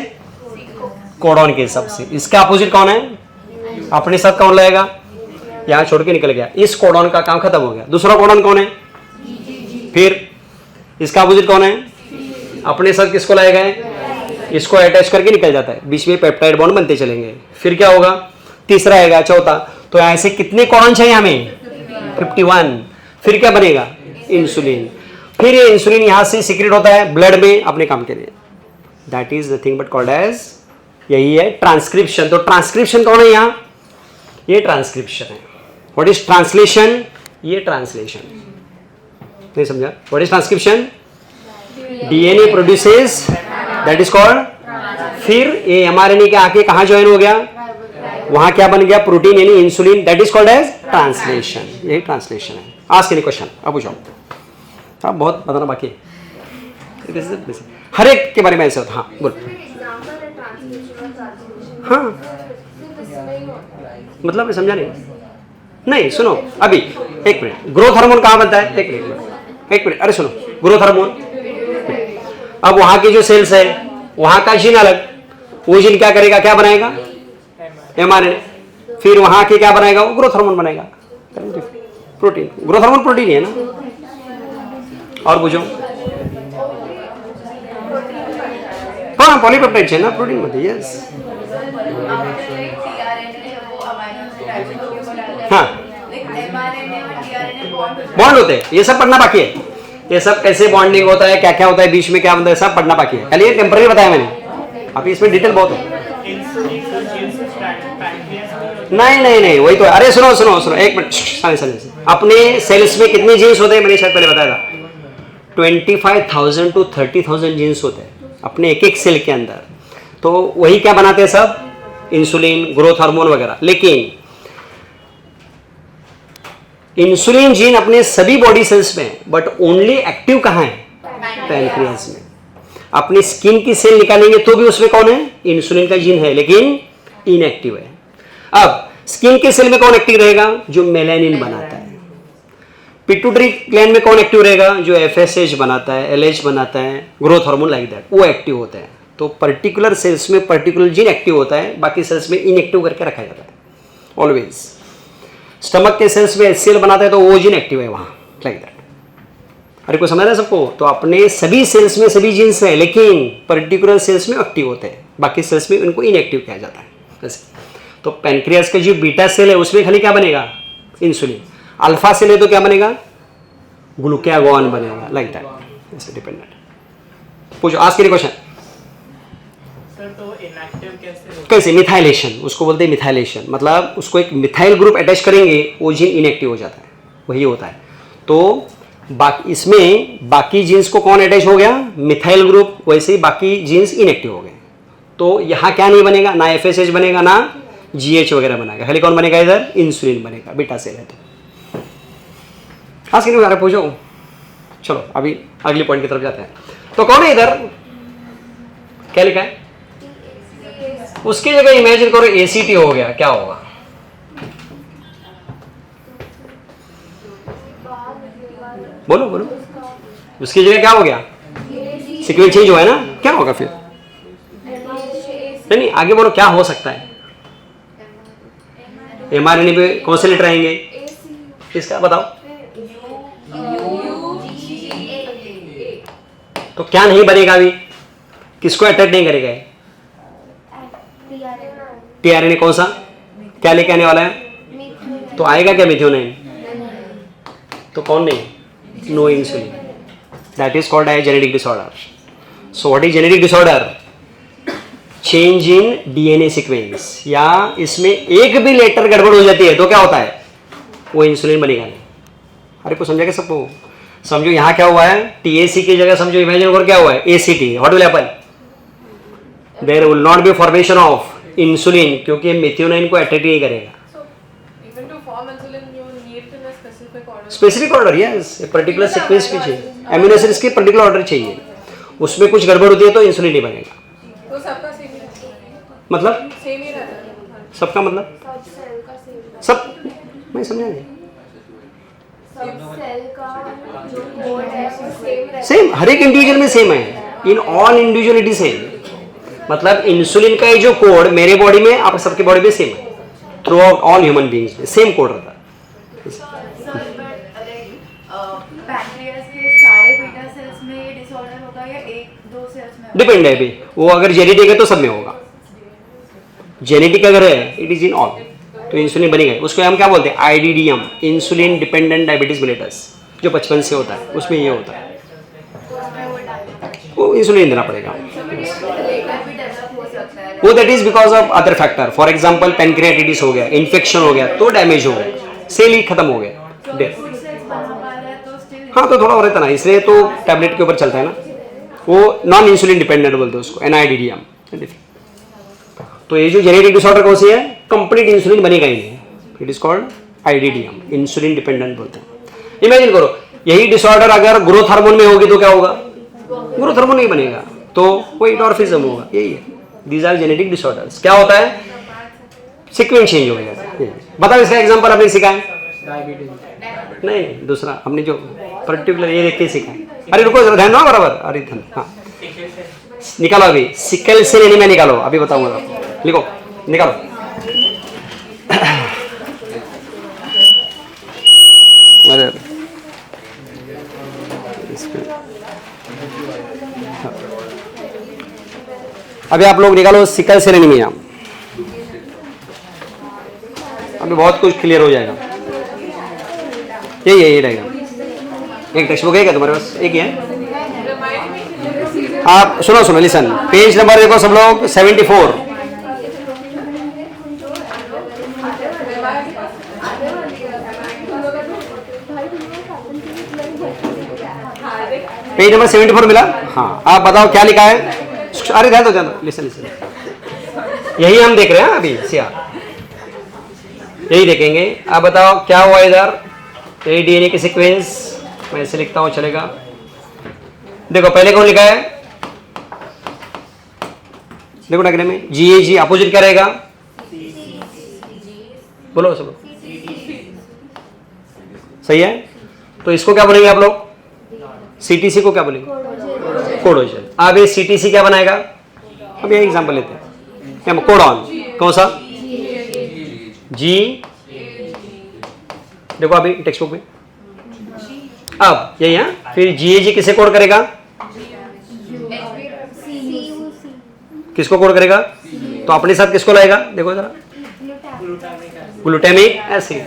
कोडॉन के हिसाब से। इसका अपोजिट कौन है, अपने साथ कौन लाएगा, यहां छोड़ के निकल गया, इस कोडॉन का काम खत्म हो गया। दूसरा कोडॉन कौन है, फिर इसका अपोजिट कौन है, अपने साथ किसको लाएगा, इसको अटैच करके निकल जाता है, बीच में पेप्टाइड बॉन्ड बनते चलेंगे। फिर क्या होगा, तीसरा आएगा, चौथा। तो ऐसे कितने कोडॉन चाहिए हमें, 51। फिर क्या बनेगा, इंसुलिन। फिर ये इंसुलिन यहां से सीक्रेट होता है ब्लड में अपने काम के लिए। That is nothing but called as, यही है ट्रांसक्रिप्शन। तो ट्रांसक्रिप्शन कौन है यहाँ, ये ट्रांसक्रिप्शन है। व्हाट इज ट्रांसलेशन, ये ट्रांसलेशन। नहीं समझा, what is transcription, DNA produces, that is called. फिर ये एमआरएनए के आके कहां ज्वाइन हो गया, वहां क्या बन गया, प्रोटीन यानी insulin, that is called as translation. यही ट्रांसलेशन है। आज के क्वेश्चन अब पूछो, अब बहुत बताना बाकी है, हर एक के बारे में ऐसे होता। हाँ बोल, हाँ मतलब समझा नहीं, सुनो अभी एक मिनट। ग्रोथ हार्मोन कहाँ बनता है, एक मिनट, अरे सुनो, ग्रोथ हार्मोन, अब वहां की जो सेल्स है वहां का जीन अलग, वो जीन क्या करेगा, क्या बनाएगा, एमआरएनए। फिर वहां के क्या बनाएगा, वो ग्रोथ हार्मोन बनाएगा, प्रोटीन। ग्रोथ हार्मोन प्रोटीन है ना। और पूछो, हाँ पॉलीपेप्टाइड है ना, प्रोटीन बनती है। यस, हाँ बॉन्ड होते हैं, ये सब पढ़ना बाकी है। ये सब कैसे बॉन्डिंग होता है, क्या क्या होता है, बीच में क्या होता है, सब पढ़ना बाकी है। खाली ये टेम्पररी बताया मैंने, अभी इसमें डिटेल बहुत है। नहीं वही तो। अरे सुनो एक मिनट, अपने सेल्स में कितने जीन्स होते हैं, मैंने शायद पहले बताया था, 25,000 to 30,000 जीन्स होते हैं अपने एक एक सेल के अंदर। तो वही क्या बनाते हैं सब, इंसुलिन, ग्रोथ हार्मोन वगैरह। लेकिन इंसुलिन जीन अपने सभी बॉडी सेल्स में है, बट ओनली एक्टिव कहाँ है? पैनक्रियाज में। अपनी स्किन की सेल निकालेंगे तो भी उसमें कौन है? इंसुलिन का जीन है, लेकिन इनएक्टिव है। अब स्किन के सेल में कौन एक्टिव रहेगा? जो मेलानिन बनाता है। पिट्यूटरी ग्लैंड में कौन एक्टिव रहेगा? जो एफएसएच बनाता है, एलएच बनाता है, ग्रोथ हार्मोन लाइक दैट, वो एक्टिव होता है। तो पर्टिकुलर सेल्स में पर्टिकुलर जीन एक्टिव होता है, बाकी सेल्स में इनएक्टिव करके रखा जाता है ऑलवेज। स्टमक के सेल्स में एचसीएल बनाता है तो वो जीन एक्टिव है वहां, लाइक दैट। अरे कोई समझ रहा है सबको? तो अपने सभी सेल्स में सभी जीन्स हैं, लेकिन पर्टिकुलर सेल्स में एक्टिव होते हैं, बाकी सेल्स में उनको इनएक्टिव किया जाता है। जैसे तो पैनक्रियास का जो बीटा सेल है उसमें खाली क्या बनेगा? इंसुलिन। अल्फा सेल है तो क्या बनेगा? ग्लूकागॉन बनेगा, लाइक दैट। ऐसे डिपेंडेंट। पूछो, आज के लिए क्वेश्चन। तो इनएक्टिव कैसे? मिथाइलेशन, उसको बोलते हैं मिथाइलेशन। मतलब उसको एक मिथाइल ग्रुप अटैच करेंगे, वो जीन इनएक्टिव हो जाता है, वही होता है। तो इसमें बाकी जीन्स को कौन अटैच हो गया? Methyl group. वैसे ही बाकी जीन्स इनएक्टिव हो गए। तो यहाँ क्या नहीं बनेगा? ना एफएसएच बनेगा, ना जीएच वगैरह बनेगा, खाली कौन बनेगा? इधर इंसुलिन बनेगा, बीटा सेल है। तो हाँ सीखने में पूछो। चलो अभी अगली पॉइंट की तरफ जाते हैं। तो कौन है इधर? क्या लिखा है? उसकी जगह इमेजिन करो एसीटी हो गया, क्या होगा? बोलो बोलो। उसकी जगह क्या हो गया? सीक्वेंस चेंज हुआ है ना? क्या होगा फिर? नहीं आगे बोलो, क्या हो सकता है? एमआरएनए पे कौन से लेटर आएंगे? इसका बताओ। तो क्या नहीं बनेगा अभी? किसको अटैक नहीं करेगा? टीआरएनए कौन सा? क्या लेके आने वाला है? तो आएगा क्या मिथ्योनाइन? तो कौन नहीं? No insulin. That is called as genetic disorder. So what is genetic disorder? Change in DNA sequence, या इसमें एक भी लेटर गड़बड़ हो जाती है तो क्या होता है? वो इंसुलिन बनेगा नहीं। अरे को समझा क्या सबको? समझो यहाँ क्या हुआ है? टीएसी की जगह समझो इमेजिन करो क्या हुआ है? ACT. What will happen? There will not be formation of insulin, क्योंकि मेथियोनाइन को अटैक नहीं करेगा। Specific order, yes, particular sequence पे चाहिए, अमीनो एसिड्स के पर्टिकुलर ऑर्डर चाहिए। उसमें कुछ गड़बड़ होती है तो इंसुलिन नहीं बनेगा। तो सबका सेम मतलब सेम ही रहता है। सबका मतलब सब मैं समझा नहीं। सेम, हर एक इंडिविजुअल में सेम है। In all individual it is same. मतलब इंसुलिन का ये जो कोड मेरे बॉडी में, आप सबके बॉडी में सेम है। Through out all human beings में सेम कोड रहता है। डिपेंड है अभी वो, अगर जेनेटिक है तो सब में होगा। जेनेटिक अगर है इट इज इन ऑल, तो इंसुलिन बनेगा। उसको हम क्या बोलते हैं? IDDM, insulin dependent diabetes mellitus, जो 55 से होता है उसमें ये होता है। वो इंसुलिन देना पड़ेगा। वो that is because of other factor. For example pancreatitis हो गया, इन्फेक्शन हो गया तो डैमेज हो गया, सेल ही खत्म हो गया, डेथ। हाँ तो थोड़ा और रहता ना, इसलिए तो टैबलेट के ऊपर चलता है ना। वो नॉन इंसुलिन डिपेंडेंट बोलते हैं उसको, एनआईडीडीएम। तो ये जो जेनेटिक डिसऑर्डर कौन सी है? कंप्लीट इंसुलिन बनेगा ही नहीं, it is called IDDM, insulin dependent बोलते हैं। इमेजिन करो यही डिसऑर्डर अगर ग्रोथ हार्मोन में होगी तो क्या होगा? ग्रोथ हार्मोन नहीं बनेगा, तो वो डॉर्फिज्म होगा। यही है, दीज आर जेनेटिक डिसऑर्डर्स। क्या होता है? सीक्वेंस चेंज हो गया। बताओ इसका एग्जांपल आपने सीखा है? नहीं, दूसरा हमने जो पर्टिकुलर ये देख के सीखा है। अरे रुको जरा, ध्यान दो बराबर। अरे ध्यान, हाँ निकालो अभी, सिकल सेल एनीमिया निकालो, अभी बताऊंगा। लिखो, निकालो। अरे अभी आप लोग निकालो सिकल सेल एनीमिया, अभी बहुत कुछ क्लियर हो जाएगा। यही रहेगा। एक टेक्स्ट बुक है क्या तुम्हारे पास? एक ही है। आप सुनो लिसन, पेज नंबर देखो सब लोग, 74। पेज नंबर 74 मिला? हाँ, आप बताओ क्या लिखा है? अरे ध्यान दो, लिसन। यही हम देख रहे हैं अभी CR, यही देखेंगे। अब बताओ क्या हुआ इधर, यही DNA की सीक्वेंस, मैं ऐसे लिखता हूं चलेगा। देखो पहले कौन लिखा है, देखो डायग्राम में GAG अपोजिट क्या रहेगा, बोलो सब सही है। तो इसको क्या बोलेंगे आप लोग, CTC को क्या बोलेंगे, कोडोजन। अब ये CTC क्या बनाएगा, अब ये एग्जांपल लेते हैं, कोडॉन कौन सा, G, देखो अभी टेक्स्ट बुक में, अब यही है। फिर GAG किसे कोड करेगा, किसको कोड करेगा, तो अपने साथ किसको लाएगा, देखो जरा, ग्लूटामिक एसिड।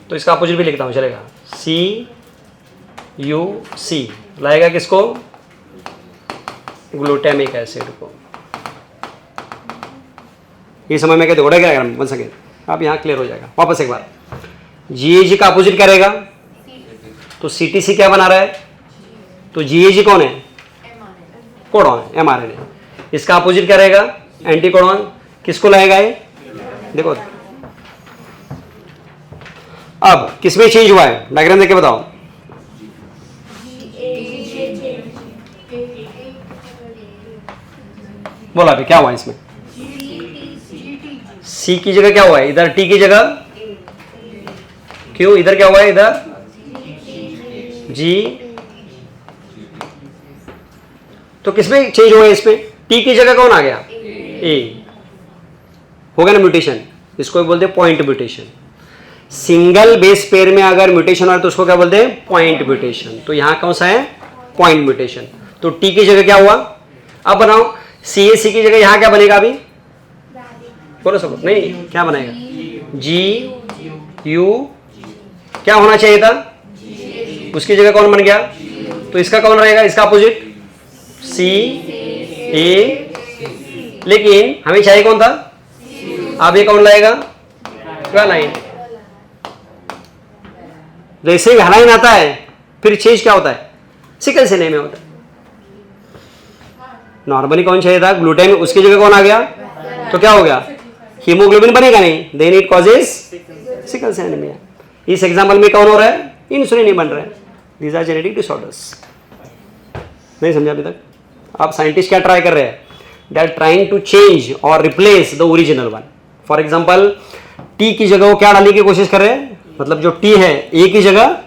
तो इसका अपोजिट भी लिखता हूं चलेगा, CUC लाएगा किसको, ग्लूटामिक एसिड को। ये समझ में क्या देखो डायग्राम बन सके, आप यहाँ क्लियर हो जाएगा। वापस एक बार, GAG का अपोजिट क्या रहेगा, तो CTC क्या बना रहा है, तो GAG कौन है, कोडॉन mRNA। इसका अपोजिट क्या रहेगा, एंटी कोडॉन, किसको लाएगा ये, देखो। अब किसमें चेंज हुआ है, डायग्राम देख के बताओ। बोला अभी क्या हुआ इसमें, C की जगह क्या हुआ है, इधर T की जगह, क्यों इधर क्या हुआ है, इधर G, तो किसमें चेंज हुआ है, इसमें T की जगह कौन आ गया, A हो गया ना म्यूटेशन, इसको बोलते हैं point mutation. Single base pair में अगर म्यूटेशन हो तो उसको क्या बोलते हैं, पॉइंट म्यूटेशन। तो यहां कौन सा है, पॉइंट म्यूटेशन। तो T की जगह क्या हुआ, अब बनाओ CAC की जगह यहां क्या बनेगा, अभी बोलो सब, नहीं क्या बनाएगा, GU, क्या होना चाहिए था, उसकी जगह कौन बन गया, तो इसका कौन रहेगा, इसका अपोजिट CA, लेकिन हमें चाहिए कौन था, अब ये कौन लाएगा, लाइन। जैसे ही लाइन आता है फिर चेंज क्या होता है, सिकल सेल में होता है। नॉर्मली कौन चाहिए था, ग्लूटामिन, उसकी जगह कौन आ गया, तो क्या हो गया, हीमोग्लोबिन बनेगा नहीं, then it causes sickle cell anaemia. इस एग्जांपल में कौन हो रहा है, इंसुलिन नहीं बन रहा है। These are genetic disorders. नहीं समझा अभी तक, आप साइंटिस्ट क्या ट्राई कर रहे हैं, they are trying to change और replace the original one. For example T की जगह वो क्या डालने की कोशिश कर रहे हैं, मतलब जो T है A की जगह,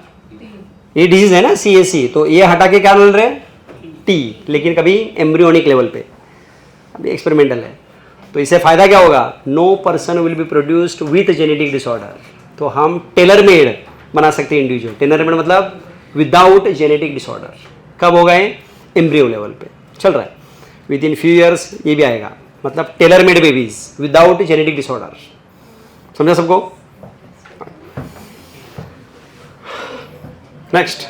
ये डिजीज है ना CAC, तो ये हटा के क्या डाल रहे हैं, T, लेकिन कभी एम्ब्रियोनिक लेवल पे, अभी एक्सपेरिमेंटल है। तो इससे फायदा क्या होगा, no person will be produced with genetic disorder. तो हम टेलर मेड बना सकते हैं इंडिविजुअल, टेलर मेड मतलब विदाउट जेनेटिक डिसऑर्डर। कब होगा ये, एम्ब्रियो लेवल पे चल रहा है, विद इन फ्यू ईयर्स ये भी आएगा, मतलब tailor made babies without genetic disorder. समझा सबको, नेक्स्ट।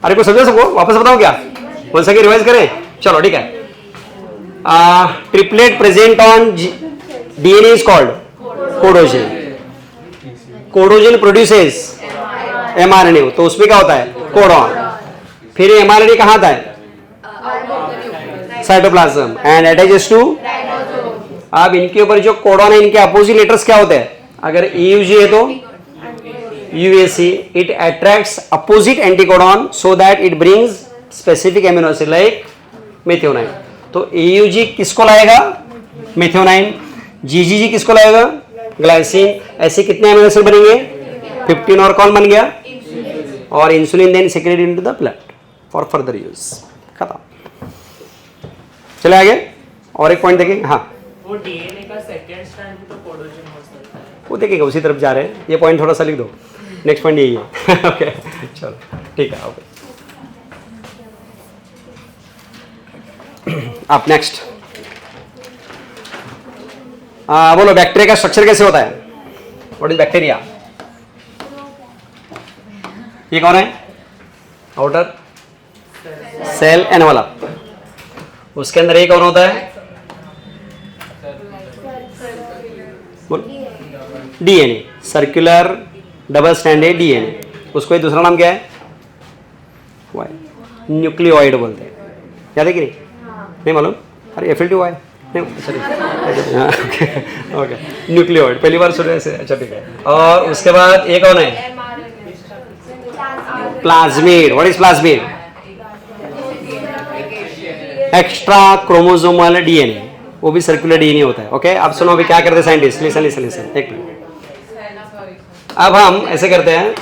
अरे कुछ समझा सबको, वापस बताओ क्या, बोल सके रिवाइज करें, चलो ठीक है। Triplet present on DNA is called codogen. Codogen produces mRNA, तो उसमें क्या होता है, कोडॉन। फिर mRNA कहाँ आता है, साइटोप्लाज्म, एंड अटैचेस टू। अब इनके ऊपर जो कोडॉन है, इनके अपोजिट लेटर्स क्या होते हैं, अगर AUG है तो UAC, it attracts opposite anticodon so that it brings specific amino acid like methionine. तो AUG किसको लाएगा, मेथियोनाइन। GGG किसको लाएगा, ग्लाइसिन। ऐसे कितने एमिनो एसिड बनेंगे, 15, और कौन बन गया, और insulin then secreted into the blood for further use. खत्म, चले आगे। और एक पॉइंट देखेंगे, हाँ वो DNA का सेकंड स्ट्रैंड भी तो कोडोजन हो सकता है, वो देखेगा, उसी तरफ जा रहे हैं। ये पॉइंट थोड़ा सा लिख दो, नेक्स्ट पॉइंट यही है। ओके चलो ठीक है, ओके। अब नेक्स्ट बोलो, बैक्टीरिया का स्ट्रक्चर कैसे होता है, व्हाट इज बैक्टीरिया। ये कौन है, आउटर सेल एनवलप, उसके अंदर ये कौन होता है, DNA, circular double standard DNA। उसको दूसरा नाम क्या है, न्यूक्लियोइड बोलते हैं, याद है कि नहीं, नहीं मालूम, अरे FL2 है नहीं, अच्छा ओके ओके, न्यूक्लियोइड पहली बार सुने ऐसे, अच्छा ठीक है। और उसके बाद एक कौन है, plasmid. What is plasmid? Extra chromosomal DNA, वो भी सर्कुलर DNA होता है। ओके अब सुनो अभी क्या करते हैं साइंटिस्ट, लिसन लिसन लिसन एक मिनट। अब हम ऐसे करते हैं,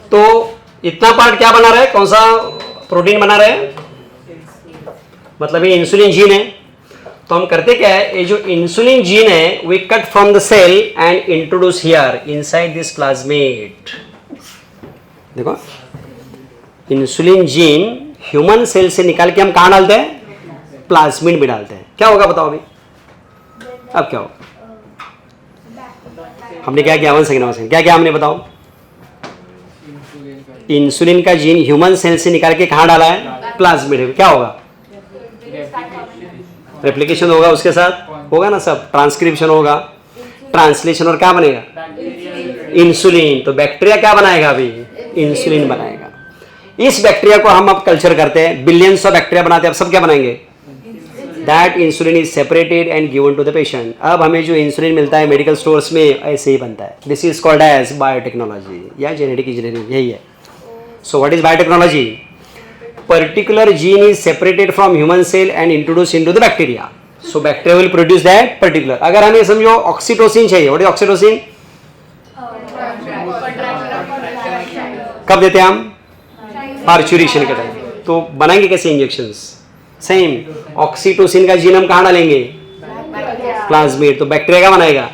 तो इतना पार्ट क्या बना रहा है, कौन सा प्रोटीन बना रहा है, मतलब ये इंसुलिन जीन है। तो हम करते क्या है, ये जो इंसुलिन जीन है we cut from the cell and introduce here inside this plasmid. देखो इंसुलिन जीन ह्यूमन सेल से निकाल के हम कहां डालते हैं, प्लाज्मिड में डालते हैं। क्या होगा बताओ अभी, अब क्या होगा, हमने क्या किया, 1 सेकंड क्या किया हमने बताओ, इंसुलिन का जीन ह्यूमन सेल से निकाल के कहां डाला है, प्लाज्मिड में। क्या होगा, रेप्लिकेशन होगा, उसके साथ होगा ना सब, ट्रांसक्रिप्शन होगा, ट्रांसलेशन, और क्या बनेगा, इंसुलिन। तो बैक्टीरिया क्या बनाएगा अभी, इंसुलिन बनाएगा। इस बैक्टीरिया को हम अब कल्चर करते हैं, बिलियंस ऑफ बैक्टीरिया बनाते हैं। अब सब क्या बनाएंगे, that insulin is separated and given to the patient. अब हमें जो इंसुलिन मिलता है मेडिकल स्टोर्स में ऐसे ही बनता है। This is called as biotechnology या जेनेटिक इंजीनियरिंग, यही है। So what is biotechnology, particular gene is separated from human cell and introduced into the bacteria. So bacteria will produce that particular. अगर हमें समझो ऑक्सीटोसिन चाहिए, what is ऑक्सीटोसिन, कब देते हैं हम, पार्चुरेशन के टाइम। तो बनाएंगे कैसे इंजेक्शंस, सेम ऑक्सीटोसिन का जीन हम कहाँ डालेंगे, प्लाज्मिड। तो बैक्टीरिया क्या बनाएगा,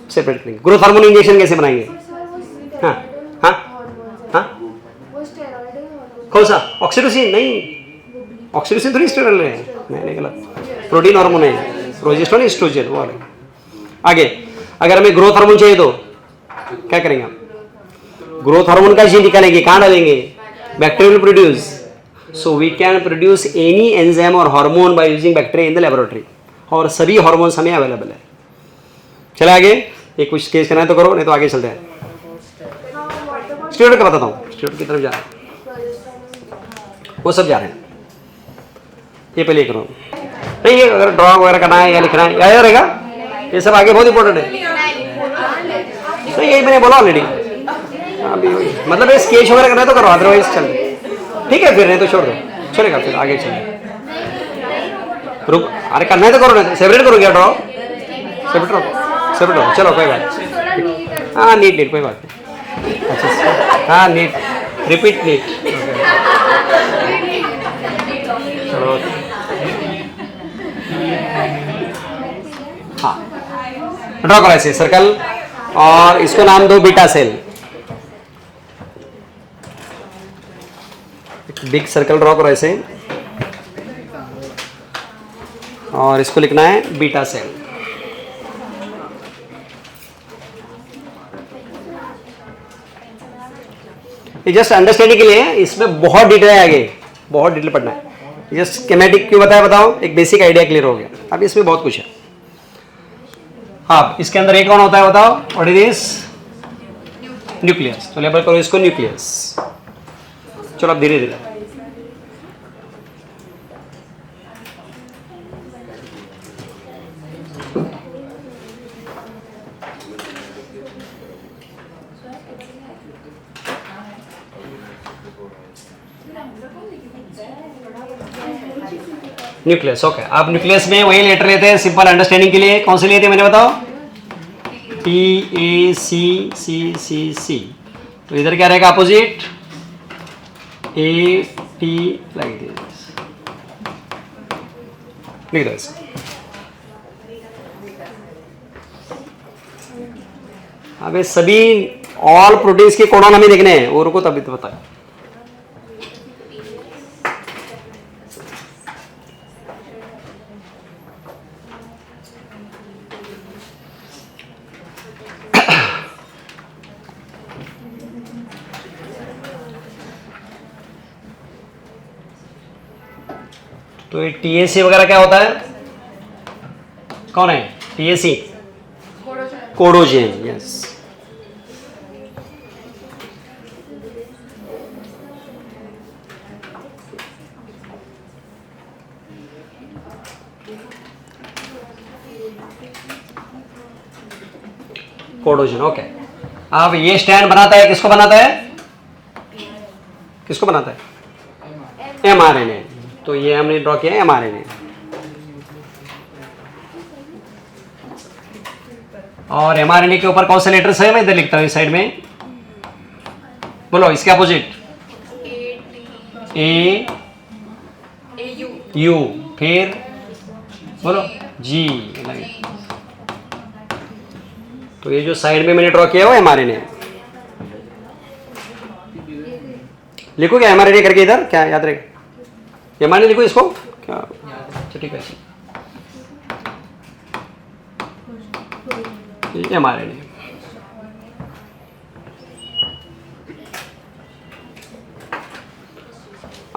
सेपरेट करेंगे। ग्रोथ हार्मोन इंजेक्शन कैसे बनाएंगे, हाँ हाँ हाँ, कौन सा, ऑक्सीटोसिन नहीं, ऑक्सीटोसिन थोड़ी स्टेरॉइड है, नहीं गलत, प्रोटीन हार्मोन है, प्रोजेस्टेरोन एस्ट्रोजन वो अलग। आगे अगर हमें ग्रोथ हार्मोन चाहिए तो क्या करेंगे हम, ग्रोथ हार्मोन का जीन निकालेंगे, कहाँ डालेंगे, bacteria will produce. So we can produce any enzyme और hormone by using bacteria in the laboratory, और सभी हार्मोन्स हमें अवेलेबल है। चले आगे, ये कुछ केस करना है तो करो, नहीं तो आगे चलते हैं। स्टेरॉइड का बताता हूँ, स्टेरॉइड की तरफ जा रहा है, वो सब जा रहे हैं। ये पहले करो, नहीं ये अगर ड्रॉ वगैरह करना है या लिखना है या रहेगा, ये सब आगे बहुत इंपॉर्टेंट है। नहीं यही मैंने बोला ऑलरेडी, अभी मतलब ये स्केच वगैरह करना है तो करो, अदरवाइज चल ठीक है, फिर नहीं तो छोड़ दो, चलेगा फिर आगे चलेगा। रुक, अरे करना है तो करो, नहीं सेपरेट करो क्या, ड्रॉ सेपरेट हो, चलो कोई बात, हाँ नीट कोई बात नहीं, अच्छा हाँ नीट, रिपीट नीट, चलो हाँ ड्रॉ करो ऐसे सर्कल, और इसको नाम दो beta cell. Big circle draw करो ऐसे, और इसको लिखना है बीटा सेल। ये जस्ट अंडरस्टैंडिंग के लिए है, इसमें बहुत डिटेल है, आगे बहुत डिटेल पढ़ना है। जस्ट स्कीमेटिक क्यों बताया बताओ, एक बेसिक आइडिया क्लियर हो गया। अब इसमें बहुत कुछ है। हाँ इसके अंदर एक कौन होता है बताओ, व्हाट इज दिस, न्यूक्लियस। तो लेबल करो इसको न्यूक्लियस। चलो अब धीरे धीरे, न्यूक्लियस। ओके अब न्यूक्लियस में वही लेटर लेते हैं सिंपल अंडरस्टैंडिंग के लिए। कौन से लिए थे मैंने बताओ, TACCCC। तो इधर क्या रहेगा अपोजिट, AT लाइक दिस, लिख दो ऐसे। अब ये सभी ऑल प्रोटीन्स के कोडॉन हमें देखने हैं, और को तभी तो पता है। तो ये TAC वगैरह क्या होता है, कौन है TAC, कोडोजेन, यस। कोडोजन, ओके। अब ये स्टैंड बनाता है, किसको बनाता है, किसको बनाता है, mRNA। तो ये हमने ड्रॉ किया है mRNA। और mRNA के ऊपर कौन सा लेटर्स है, मैं इधर लिखता हूँ इस साइड में, बोलो इसके अपोजिट, ए यू, फिर बोलो जी। तो ये जो साइड में मैंने ड्रॉ किया है वो mRNA। लिखो क्या mRNA करके इधर, क्या याद रहेगा, mRNA लिखो इसको क्या, अच्छा ठीक है, mRNA।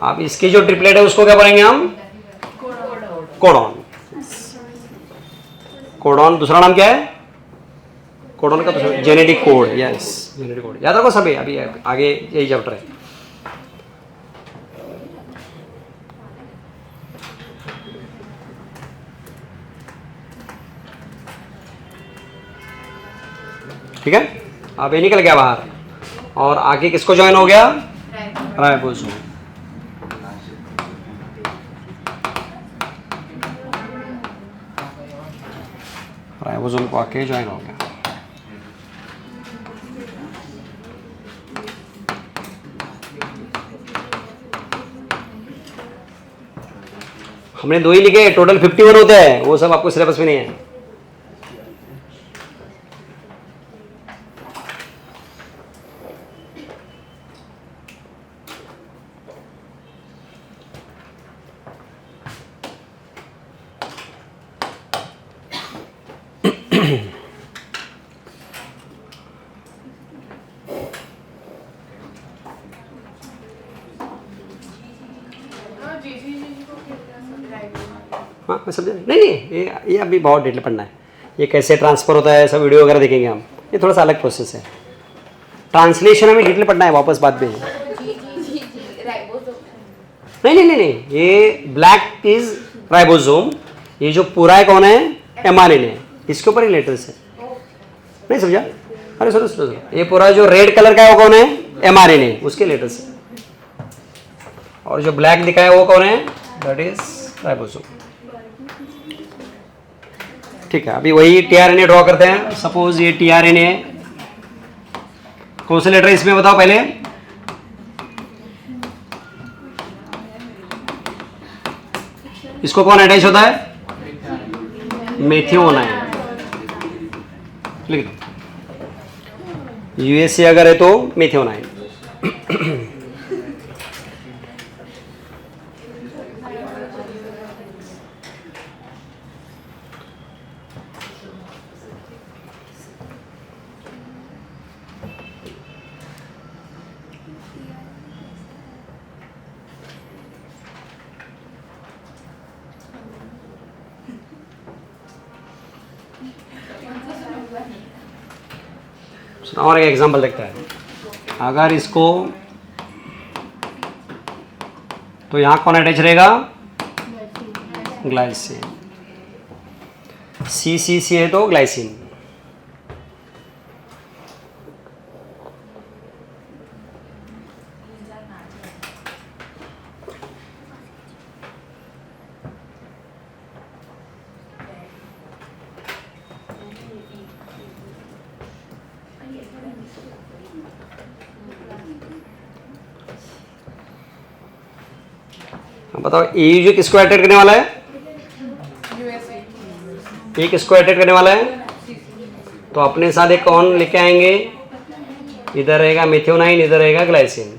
अब इसकी जो ट्रिपलेट है उसको क्या बोलेंगे हम, कोडॉन। कोडॉन दूसरा नाम क्या है, कोडॉन का दूसरा genetic code, yes genetic code, याद रखो सभी, अभी आगे यही चैप्टर है। ठीक है, अब ये निकल गया बाहर, और आगे किसको ज्वाइन हो गया, राइबोसोम। राइबोसोम को आके ज्वाइन हो गया। हमने 2 ही लिखे, टोटल 51 होते हैं, वो सब आपको सिलेबस में नहीं है। हाँ मैं समझा, नहीं नहीं ये अभी बहुत डिटेल पढ़ना है, ये कैसे ट्रांसफ़र होता है, सब वीडियो वगैरह देखेंगे हम, ये थोड़ा सा अलग प्रोसेस है। ट्रांसलेशन हमें डिटेल पढ़ना है वापस बाद में। नहीं नहीं नहीं नहीं, ये ब्लैक इज राइबोसोम, ये जो पूरा है कौन है, mRNA, इसके ऊपर ही लेटर्स है, नहीं समझा, अरे सुनो सुनो, ये पूरा जो रेड कलर का है वो कौन है, mRNA, उसके लेटर्स है, और जो ब्लैक दिखा है वो कौन है, दैट इज राइबोसोम। ठीक है, अभी वही tRNA ड्रॉ करते हैं। सपोज ये tRNA है, कौन से लेटर इसमें बताओ पहले, इसको कौन अटैच होता है, मेथिओनाइन, लिख दो, यूएसए अगर है तो मेथिओनाइन। और एक एग्जांपल देखते हैं, अगर इसको, तो यहाँ कौन अटैच रहेगा, ग्लाइसिन, सी है तो ग्लाइसिन। बताओ ए जो किसको अटैक करने वाला है, ए किसको अटैक करने वाला है, तो अपने साथ एक कौन लेके आएंगे, इधर रहेगा मेथिओनाइन, इधर रहेगा ग्लाइसिन।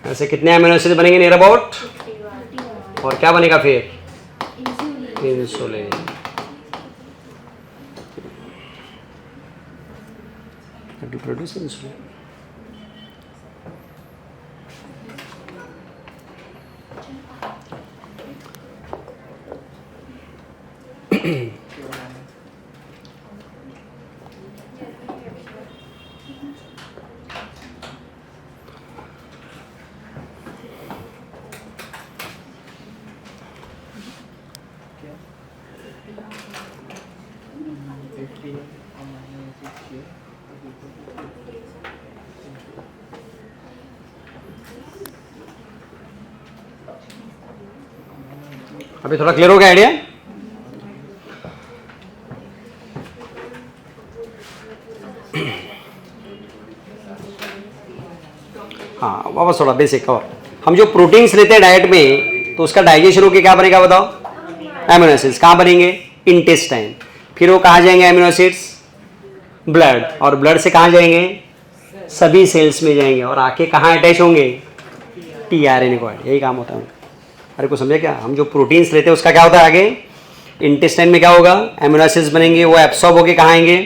ऐसे कितने अमीनो एसिड बनेंगे नियर अबाउट, और क्या बनेगा फिर, इंसुलिन। Produce insulin. अभी थोड़ा क्लियर हो गया आइडिया? हाँ वापस थोड़ा बेसिक और हम जो प्रोटीन्स लेते हैं डाइट में, तो उसका डाइजेशन होके क्या बनेगा बताओ, एमिनो एसिड्स। कहाँ बनेंगे, इंटेस्टाइन। फिर वो कहाँ जाएंगे एमिनो एसिड्स, ब्लड, और ब्लड से कहाँ जाएंगे, सभी सेल्स में जाएंगे, और आके कहाँ अटैच होंगे, टीआरएनए को। यही काम होता है। अरे को समझे क्या, हम जो प्रोटीन्स लेते हैं उसका क्या होता है आगे, इंटेस्टाइन में क्या होगा, एमिनो एसिड्स बनेंगे, वो एब्सॉर्ब होके कहाँ आएंगे,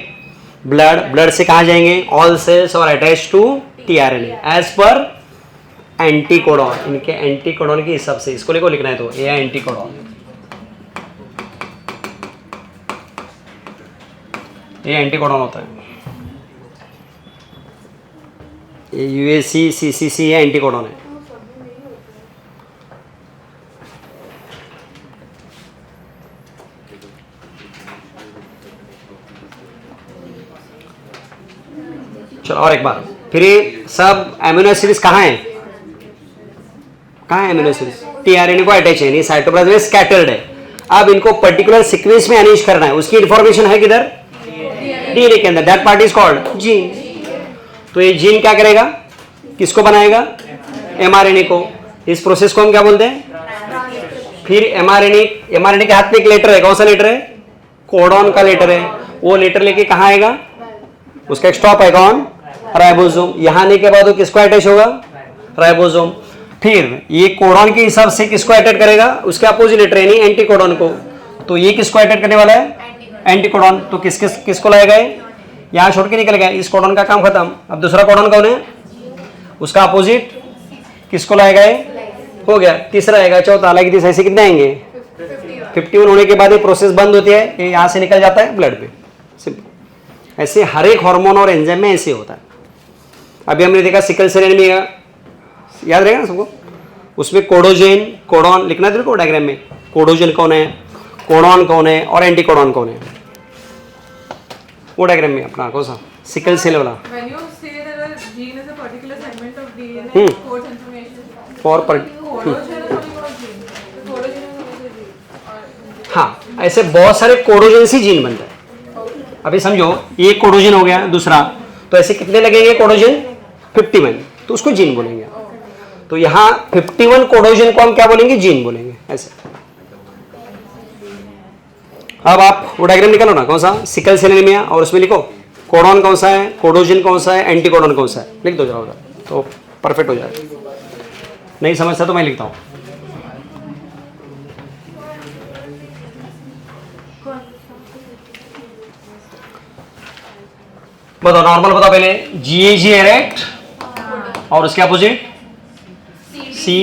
ब्लड, ब्लड से कहाँ जाएंगे, ऑल सेल्स, और attach to tRNA as per anticodon. इनके एंटीकोडॉन के हिसाब से इसको लेको लिखना है, तो ये एंटीकोडॉन, ये एंटीकोडॉन होता है। ये यूएसी सीसीसी है, एंटीकोडॉन है। चलो और एक बार फिर, ये सब एमिनो एसिड्स कहाँ हैं, कहाँ है एमिनो एसिड्स, टीआरएनए को अटैच है, नहीं साइटोप्लाज्म में स्कैटर्ड है। अब इनको पर्टिकुलर सीक्वेंस में अरेंज करना है, उसकी इंफॉर्मेशन है किधर, डीएनए के अंदर। That part is called gene. तो ये जीन क्या करेगा, किसको बनाएगा, एमआरएनए को। इस प्रोसेस को हम क्या बोलते हैं, फिर एमआरएनए के हाथ में एक लेटर है, कौन सा लेटर है, कोडॉन का लेटर है। वो लेटर लेके कहाँ आएगा, उसका एक स्टॉप है कौन, राइबोसोम। यहां आने के बाद वो किसको अटैच होगा, राइबोसोम। फिर ये कोडॉन के हिसाब से किसको अटैच करेगा, उसके अपोजिट लेटर यानी एंटीकोडॉन को। तो ये किसको अटैच करने वाला है, एंटीकोडॉन। तो किसको लाएगा, यहाँ छोड़ के निकल गया, इस कोडॉन का काम खत्म। अब दूसरा कोडॉन कौन है, उसका अपोजिट किसको लाएगा, हो गया। तीसरा आएगा, चौथा, हालांकि तीसरा, ऐसे कितने आएंगे, 51 होने के बाद ये प्रोसेस बंद होती है, ये यहाँ से निकल जाता है ब्लड में। सिंपल। ऐसे हर एक हार्मोन और एंजाइम में ऐसे होता है। अभी हमने देखा सिकल सेल एनीमिया, याद रहेगा ना सबको, उसमें कोडोजेन, कोडॉन लिखना है तेरे को डायग्राम में। कोडोजेन कौन है, कोडॉन कौन है, और एंटीकोडॉन कौन है, वो डायग्राम में अपना कौन सा, सिकल सेल वाला। When you say that a gene is a particular segment of DNA that codes information for पर codogen is only one gene. The codogen is only the gene. हाँ, ऐसे बहुत सारे कोडोजेन से जीन बनता है। अभी समझो ये कोडोजेन हो गया दूसरा, तो ऐसे कितने लगेंगे कोडोजेन, 51, तो उसको जीन बोलेंगे। तो यहाँ 51 कोडोजेन को हम क्या बोलेंगे, जीन बोलेंगे ऐसे। अब आप वो डायग्राम निकालो ना, कौन सा, सिकल सेल एनीमिया, और उसमें लिखो कोडॉन कौन सा है, कोडोजेन कौन सा है, एंटीकोडॉन कौन सा है, लिख दो जरा उधर, तो परफेक्ट हो जाएगा। नहीं समझता तो मैं लिखता हूँ। बताओ नॉर्मल, बताओ पहले, जीएजी है राइट, और उसके अपोजिट सी,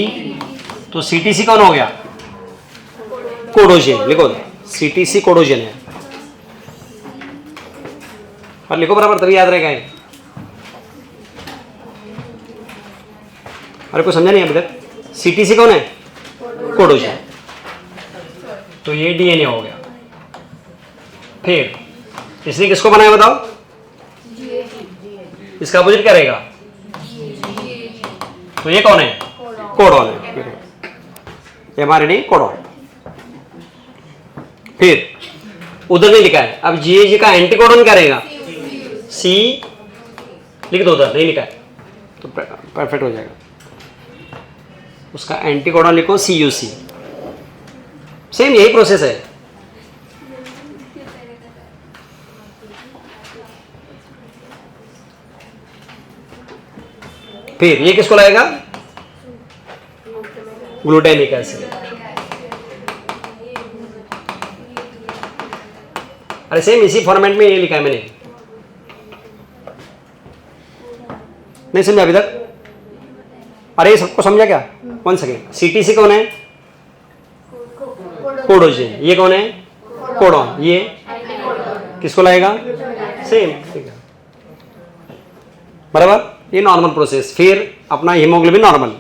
तो सीटीसी कौन हो गया, कोडोजेन। लिखो सीटीसी कोडोजेन है, और लिखो बराबर, तभी याद रहेगा ये। अरे को समझा नहीं अभी तक, सीटीसी कौन है, कोडोजेन। तो ये डीएनए हो गया। फिर इसने किसको बनाया बताओ, इसका अपोजिट क्या रहेगा, तो ये कौन है, कोडॉन है, एमआरएनए कोडॉन। फिर उधर नहीं लिखा है, अब जीएजी का एंटीकोडॉन क्या रहेगा, सी, लिख दो उधर, नहीं लिखा है तो परफेक्ट हो जाएगा। उसका एंटीकोडॉन लिखो सीयूसी, सेम यही प्रोसेस है। फिर ये किसको लाएगा, ग्लूटेनिक एसिड। अरे सेम इसी फॉर्मेट में ये लिखा है मैंने, नहीं समझा अभी तक? अरे ये सबको समझा क्या? 1 सेकेंड। सीटीसी कौन है? कोडोजिन। ये कौन है? कोडॉन। ये किसको लाएगा? सेम, ठीक है, बराबर। ये नॉर्मल प्रोसेस। फिर अपना हीमोग्लोबिन नॉर्मल,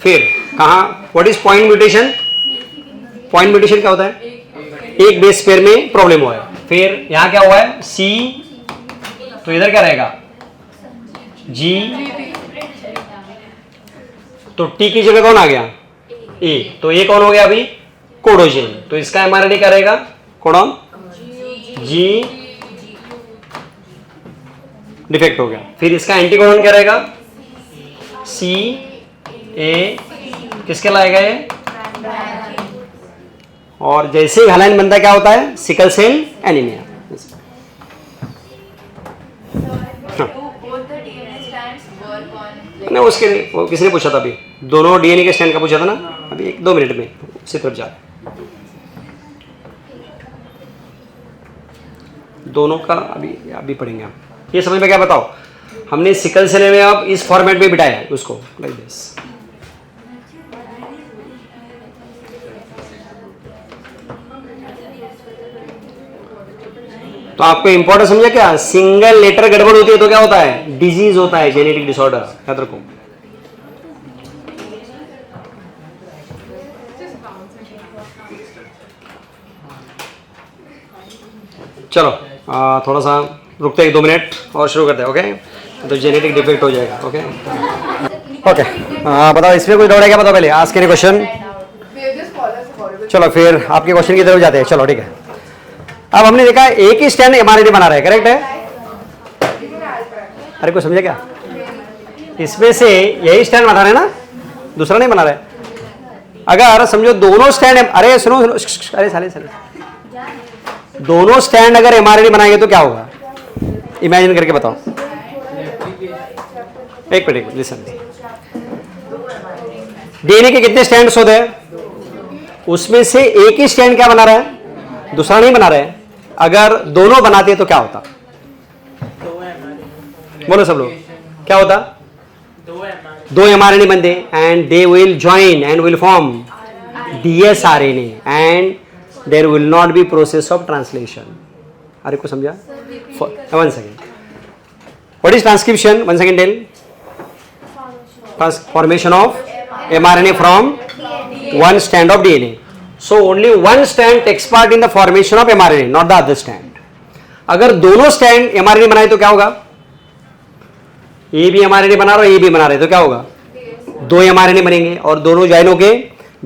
फिर कहा what is point mutation? Point mutation क्या होता है? एक बेस पेयर में प्रॉब्लम हुआ है। फिर यहां क्या हुआ है? सी, तो इधर क्या रहेगा? जी, तो टी की जगह कौन आ गया? ए, तो ये कौन हो गया अभी? कोडोजिन। तो इसका एमआरएनए क्या रहेगा? कोडॉन जी, डिफेक्ट हो गया। फिर इसका एंटीकोडॉन क्या रहेगा? सी ए, किसके लाएगा ये? और जैसे ही हलाइन बनता क्या होता है? Sickle cell anaemia. नहीं, उसके वो किसी ने पूछा था अभी, दोनों डीएनए के स्टैंड का पूछा था ना अभी, 1-2 मिनट में उसी तरफ जा रहे हैं। दोनों का अभी पढ़ेंगे हम। ये समझ में क्या? बताओ, हमने सिकल सेल में अब इस फॉर्मेट में बिठाया है उसको, लाइक दिस। तो आपको इंपॉर्टेंट समझा क्या? सिंगल लेटर गड़बड़ होती है तो क्या होता है? डिजीज होता है, जेनेटिक डिसऑर्डर, याद रखो। चलो थोड़ा सा रुकते हैं, 2 मिनट और शुरू करते हैं, ओके? तो जेनेटिक डिफेक्ट हो जाएगा, ओके? ओके, बताओ इसमें कोई डाउट है क्या? बताओ पहले, आज के क्वेश्चन। चलो फिर आपके क्वेश्चन की तरफ जाते हैं। चलो ठीक है, अब हमने देखा एक ही स्टैंड एमआरएनए बना रहा है, करेक्ट है? अरे कोई समझे क्या? इसमें से यही स्टैंड बना रहा है ना, दूसरा नहीं बना रहा है। अगर समझो दोनों स्टैंड, अरे सुनो, अरे साले, दोनों स्टैंड अगर एमआरएनए बनाएंगे तो क्या होगा? इमेजिन करके बताओ। एक मिनट लिसन। डीएनए के कितने स्टैंड्स होते हैं? उसमें से एक ही स्टैंड क्या बना रहा है? दूसरा नहीं बना रहा है। अगर दोनों बनाते तो क्या होता? बोलो सब लोग, क्या होता? 2 एमआरएनए बनते and they will join and will form dsRNA and there will not be process of translation. अरे को समझा? 1 second. What is transcription? 1 second tell. Formation of mRNA from 1 strand of DNA. So only 1 strand takes part in the formation of mRNA, not the other strand. अगर दोनों stand mRNA बनाए तो क्या होगा? ये भी एमआरएनए बना रहा है, ये भी बना रहे, तो क्या होगा? 2 एमआरएनए बनेंगे और दोनों ज्वाइन होके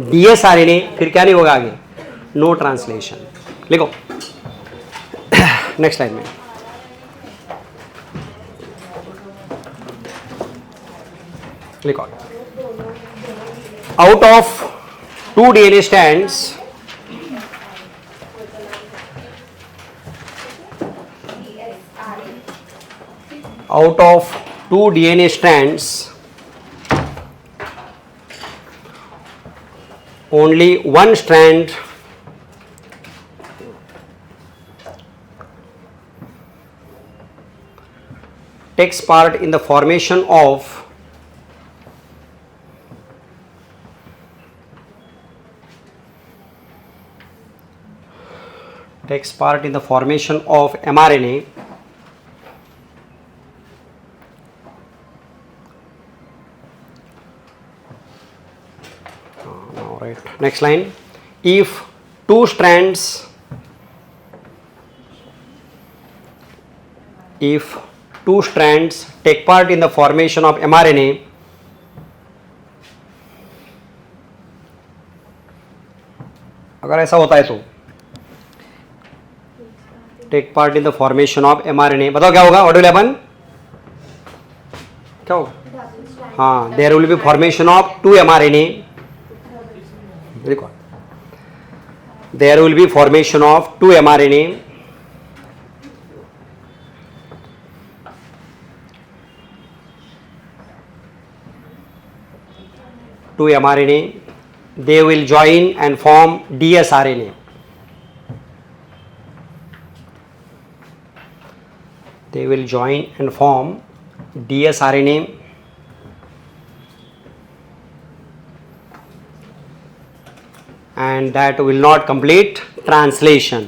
डीएसआरएनए। फिर क्या नहीं होगा आगे? No translation. लिखो नेक्स्ट लाइन में। लिखो, out of 2 DNA strands, only 1 strand takes part in the formation of mRNA. All right. Next line. If 2 strands take part in the formation of mRNA, अगर ऐसा होता है तो take part in the formation of mRNA, बताओ क्या होगा? What will happen? क्या होगा? हाँ, there will be formation of 2 mRNA. देखो there will be formation of 2 mRNA they will join and form dsRNA. They will join and form dsRNA and that will not complete translation.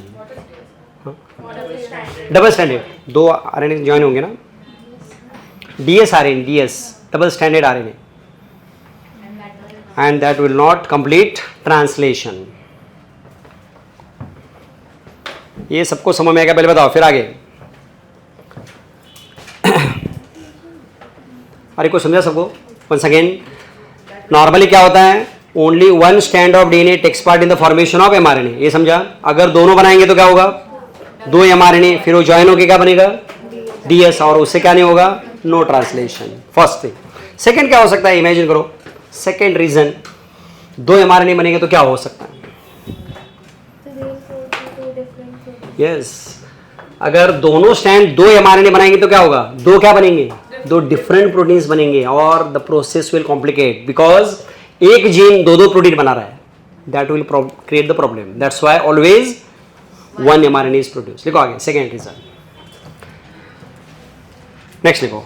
Double standard 2 RNA join होंगे ना, dsRNA, ds double standard RNA, and that will not complete translation. ये सबको समझ में आएगा? पहले बताओ, फिर आगे। अरे को समझा सबको? once again, नॉर्मली क्या होता है, only 1 strand of DNA takes part in the formation of mRNA, ये समझा? अगर दोनों बनाएंगे तो क्या होगा, 2 एमआरएनए, फिर वो ज्वाइन होकर क्या बनेगा, डीएस, और उससे क्या नहीं होगा, no translation. First thing. Second क्या हो सकता है, इमेजिन करो, सेकंड रीजन, 2 एमआरएनए बनेंगे तो क्या हो सकता है, यस, अगर दोनों स्टैंड 2 एमआरएनए बनाएंगे तो क्या होगा, 2 क्या बनेंगे, 2 डिफरेंट प्रोटीन्स बनेंगे, और the process will complicate because एक जीन 2 प्रोटीन बना रहा है, that will create the problem, that's why always 1 mRNA is produced. लिखो आगे, सेकेंड रीजन। नेक्स्ट लिखो,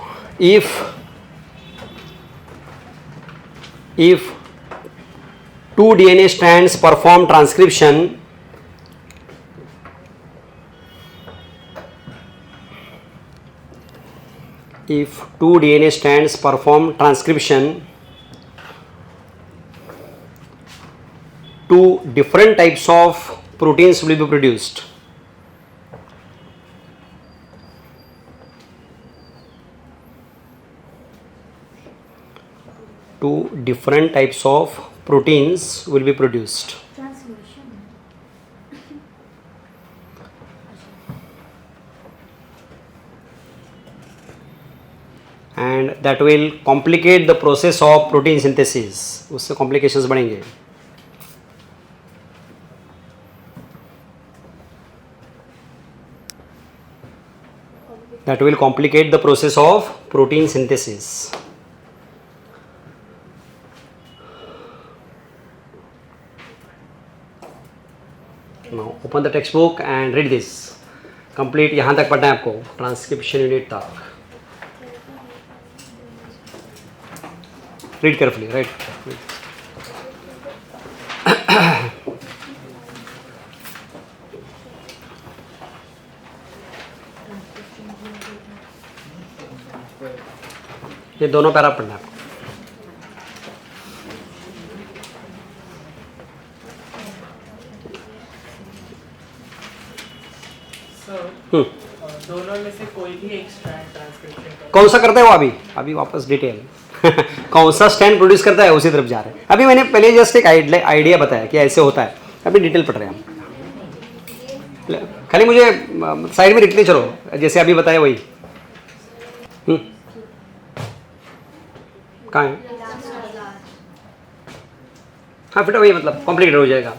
if 2 DNA strands perform transcription, if 2 DNA strands perform transcription, 2 different types of proteins will be produced. 2 different types of proteins will be produced. And that will complicate the process of protein synthesis. उससे complications बढ़ेंगे. That will complicate the process of protein synthesis. Now open the textbook and read this. Complete यहाँ तक पढ़ना है आपको, transcription unit तक. Read carefully, right? ये दोनों पैरा पढ़ना है आपको. दोनों में से कोई भी एक स्ट्रैंड ट्रांसक्रिप्शन कौन सा करता है वो, अभी वापस डिटेल कौन सा स्टैंड प्रोड्यूस करता है उसी तरफ जा रहे हैं. अभी मैंने पहले जस्ट एक आइडिया बताया कि ऐसे होता है, अभी डिटेल पढ़ रहे हैं हम. खाली मुझे साइड में लिखते चलो, जैसे अभी बताया वही. कहाँ है? हाँ फिर वही, मतलब कॉम्प्लिकेटेड हो जाएगा,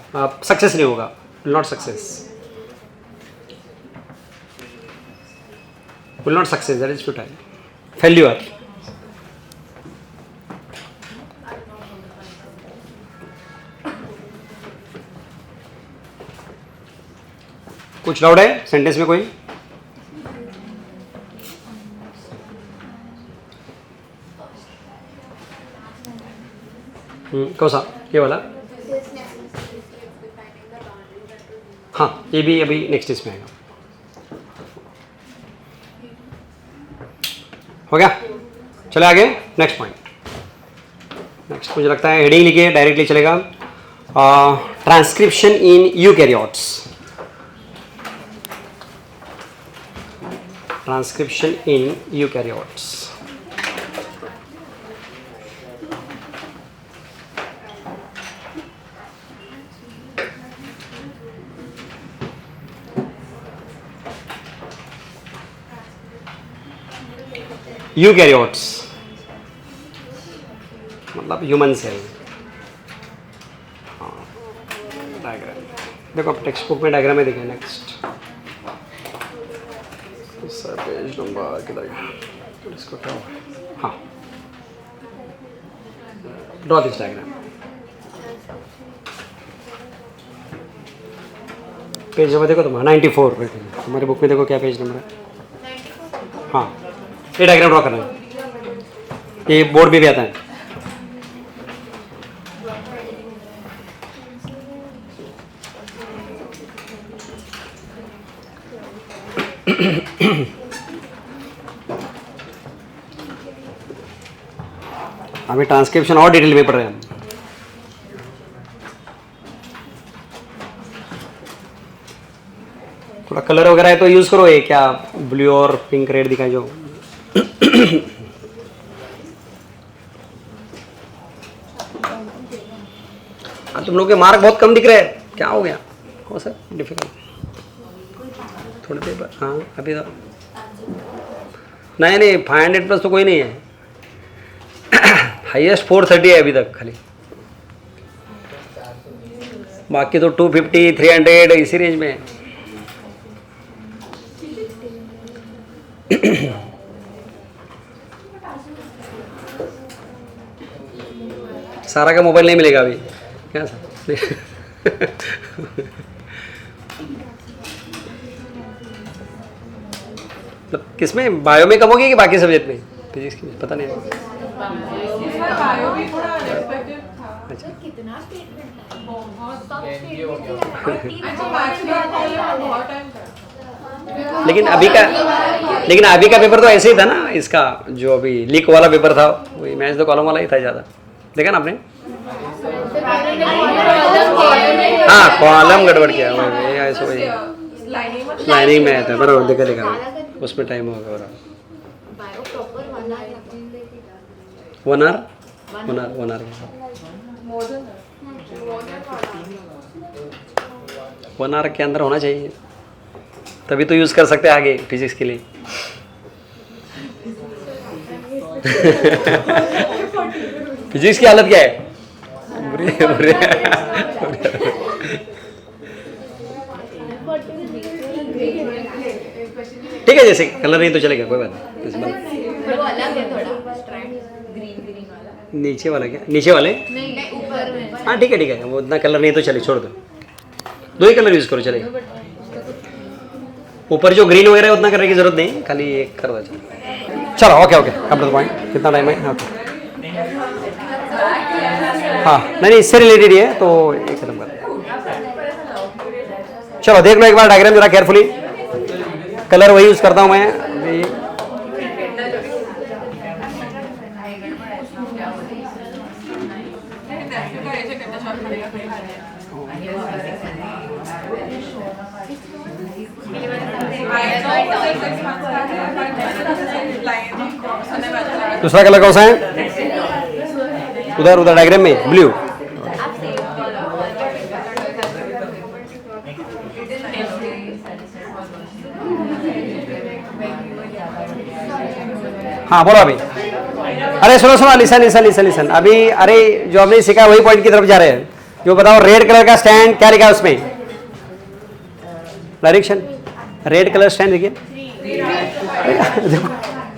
सक्सेस नहीं होगा, not success, will not success, that is futile, failure. कुछ डाउट है सेंटेंस में कोई? कौन सा, ये वाला? हाँ ये भी अभी नेक्स्ट इसमें आएगा. हो गया, चले आगे. Next point. नेक्स्ट मुझे लगता है हेडिंग लिखिए, डायरेक्टली चलेगा. Transcription in eukaryotes. Transcription in eukaryotes. Eukaryotes मतलब ह्यूमन सेल. डायग्राम देखो आप टेक्स्ट बुक में डायग्राम में देखिए नेक्स्ट पेज नंबर किधर गया इसको क्या हुआ? हाँ, draw this diagram. Page number देखो तुम 94 तुम्हारी बुक में देखो क्या पेज नंबर है। हाँ, ये डायग्राम ड्रॉ करना है, ये बोर्ड में भी आता है। अभी ट्रांसक्रिप्शन और डिटेल में पढ़ रहे हैं हम। थोड़ा कलर वगैरह है तो यूज करो, ये क्या ब्लू और पिंक रेड दिखाई जो तुम लोग के मार्क बहुत कम दिख रहे हैं, क्या हो गया? हो सर डिफिकल्ट थोड़े पेपर। हाँ अभी तो नहीं 500 प्लस तो कोई नहीं है, हाईएस्ट 430 है अभी तक खाली, बाकी तो 250 300 इसी रेंज में है। सारा का मोबाइल नहीं मिलेगा अभी क्या सर? मतलब किसमें, बायो में कम होगी कि बाकी सब्जेक्ट में? फिजिक्स की पता नहीं है। बायो भी थोड़ा अनएक्सपेक्टेड था। अच्छा कितना स्टेटमेंट है, बहुत बहुत टाइम था। लेकिन अभी का पेपर तो ऐसे ही था ना, इसका जो अभी लीक वाला पेपर था वही मैच द कॉलम वाला ही था ज़्यादा, देखा ना आपने? हाँ कॉलम गड़बड़ किया वही ऐसे वही लाइनिंग में आया था बराबर, देखा उसमें टाइम होगा बराबर। 1 आवर वन आवर के अंदर होना चाहिए, तभी तो यूज़ कर सकते हैं आगे फिजिक्स के लिए। फिजिक्स की हालत क्या है? बुरी ठीक है, जैसे कलर नहीं तो चलेगा कोई बात नहीं। वो अलग है थोड़ा स्ट्रैंड ग्रीन वाला। नीचे वाला क्या? नीचे वाले नहीं ऊपर में। हाँ ठीक है वो उतना कलर नहीं तो चले, छोड़ दो, 2 ही कलर यूज़ करो चलेगा। ऊपर जो ग्रीन वगैरह है उतना करने की जरूरत नहीं, खाली एक कर दो चलो। ओके कम टू पॉइंट, कितना टाइम है? ओके हाँ नहीं इससे रिलेटेड ही है तो एक खत्म कर। चलो देख लो एक बार डायग्राम जरा केयरफुली, कलर वही यूज़ करता हूँ मैं अभी। दूसरा कलर कौन सा है? उधर डायग्राम में ब्लू। हाँ बोलो अभी। अरे सुनो लिसन अभी, अरे जो हमने सीखा वही पॉइंट की तरफ जा रहे हैं। जो बताओ रेड कलर का स्टैंड क्या लिखा है उसमें? डायरेक्शन रेड कलर स्टैंड देखिए।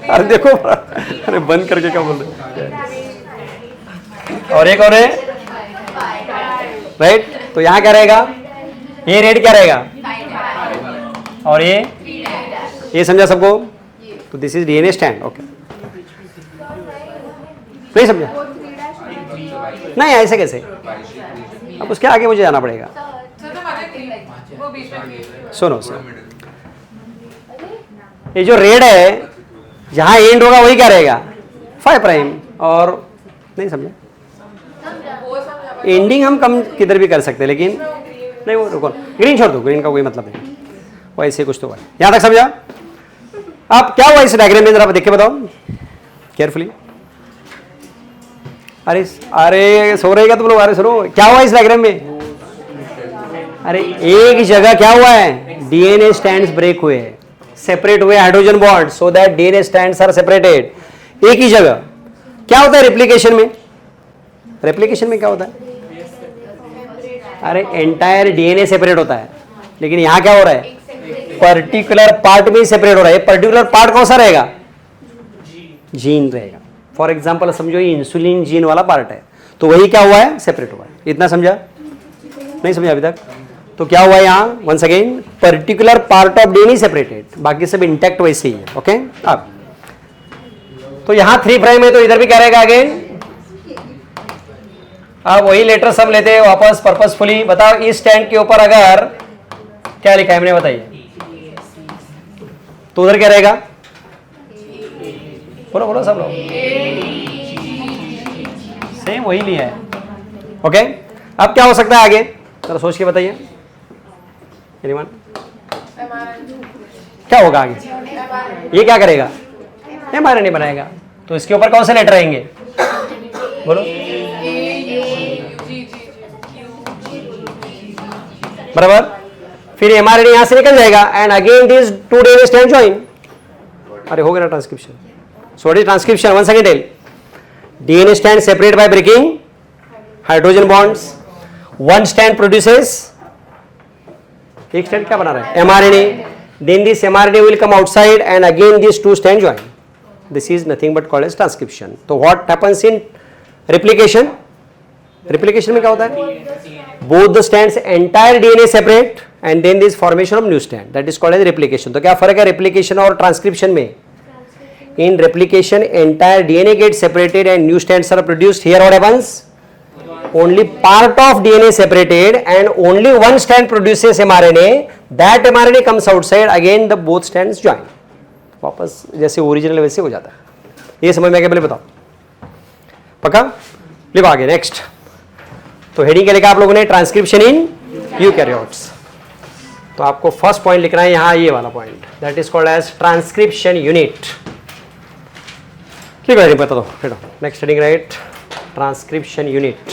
अरे देखो अरे बंद करके क्या बोल रहे? और एक और है राइट, तो यहाँ क्या रहेगा? ये रेड क्या रहेगा? और ये समझा सबको? तो this is DNA stand. Okay नहीं समझा? नहीं ऐसे कैसे, अब उसके आगे मुझे जाना पड़ेगा। सुनो ये जो रेड है जहाँ एंड होगा वही क्या रहेगा? 5 प्राइम। और नहीं समझा? एंडिंग हम कम किधर भी कर सकते हैं, लेकिन नहीं वो रुको, ग्रीन छोड़ दो, ग्रीन का कोई मतलब नहीं, वो ऐसे कुछ तो हुआ। यहाँ तक समझा? आप क्या हुआ इस डायग्राम में, जरा देख के बताओ केयरफुली। अरे सो रहेगा तुम लोग? अरे सुनो क्या हुआ इस डायग्राम में? अरे एक जगह क्या हुआ है? डीएनए स्टैंड्स ब्रेक हुए, सेपरेट हुए hydrogen bond, so that DNA strands are separated. एक ही जगह क्या होता है रेप्लिकेशन में? रेप्लिकेशन में क्या होता है? अरे एंटायर डीएनए सेपरेट होता है, लेकिन यहाँ क्या हो रहा है, पर्टिकुलर पार्ट में सेपरेट हो रहा है। पर्टिकुलर पार्ट कौन सा रहेगा, जीन रहेगा। फॉर एग्जाम्पल समझो ये इंसुलिन जीन वाला पार्ट है, तो वही क्या हुआ है, सेपरेट हुआ है। इतना समझा, नहीं समझा अभी तक? तो क्या हुआ यहाँ, once again particular part of DNA separated, बाकी सब इंटैक्ट वैसे ही है। ओके अब तो यहाँ 3 प्राइम है, तो इधर भी क्या रहेगा अगेन। अब वही लेटर सब लेते हैं वापस पर्पसफुली। बताओ इस स्टैंड के ऊपर अगर क्या लिखा है हमने, बताइए, तो उधर क्या रहेगा, बोलो बोलो सब लोग, सेम वही लिया है। ओके अब क्या हो सकता है आगे, चलो सोच के बताइए। एनीवन, क्या होगा आगे, ये क्या करेगा, एमआरएनए बनाएगा। तो इसके ऊपर कौन से लेटर आएंगे, बोलो, बराबर। फिर एमआरएनए यहां से निकल जाएगा and again this 2 DNA strand join. अरे हो गया transcription. So what is transcription, one second tell. DNA strand separate by breaking hydrogen bonds, one strand produces, एक स्ट्रैंड क्या बना रहा है, mRNA, then this mRNA will come outside and again this 2 strand join. This is nothing but called as transcription. तो what happens in replication, replication में क्या होता है, both the strands entire DNA separate and then this formation of new strand, that is called as replication। तो क्या फर्क है replication और transcription में, in replication entire DNA gets separated and new strands are produced। here what happens, only part of DNA separated and only one strand produces mRNA, that mRNA comes outside, again the both strands join, वापस जैसे original वैसे हो जाता है। ये समझ में आ गया, पहले बताओ, पक्का? लिखो आगे नेक्स्ट। तो हेडिंग क्या लिखा आप लोगों ने, ट्रांसक्रिप्शन इन यूकैरियोट्स। तो आपको फर्स्ट पॉइंट लिखना है यहाँ, ये वाला point, that is called as transcription unit. ठीक है, बता दो फिर next heading, right, transcription unit.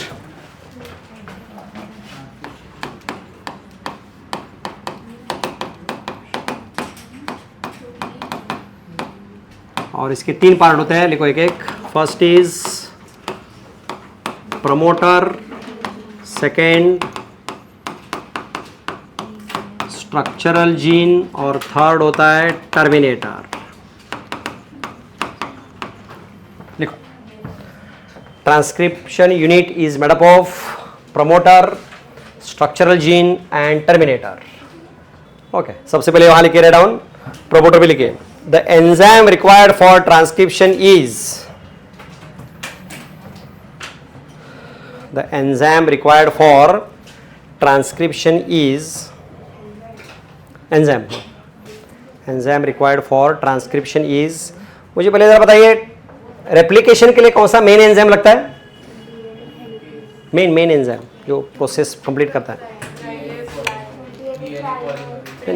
और इसके 3 पार्ट होते हैं, लिखो एक एक। First is promoter, second structural gene और थर्ड होता है टर्मिनेटर। लिखो, transcription unit is made up of promoter, structural gene and terminator. Okay, सबसे पहले वहां लिखिए, राइट डाउन, प्रमोटर भी लिखिए। The enzyme required for transcription is, the enzyme required for transcription is, enzyme required for transcription is, मुझे पहले जरा बताइए रेप्लिकेशन के लिए कौन सा मेन एंजाइम लगता है, मेन एंजाइम जो प्रोसेस कंप्लीट करता है,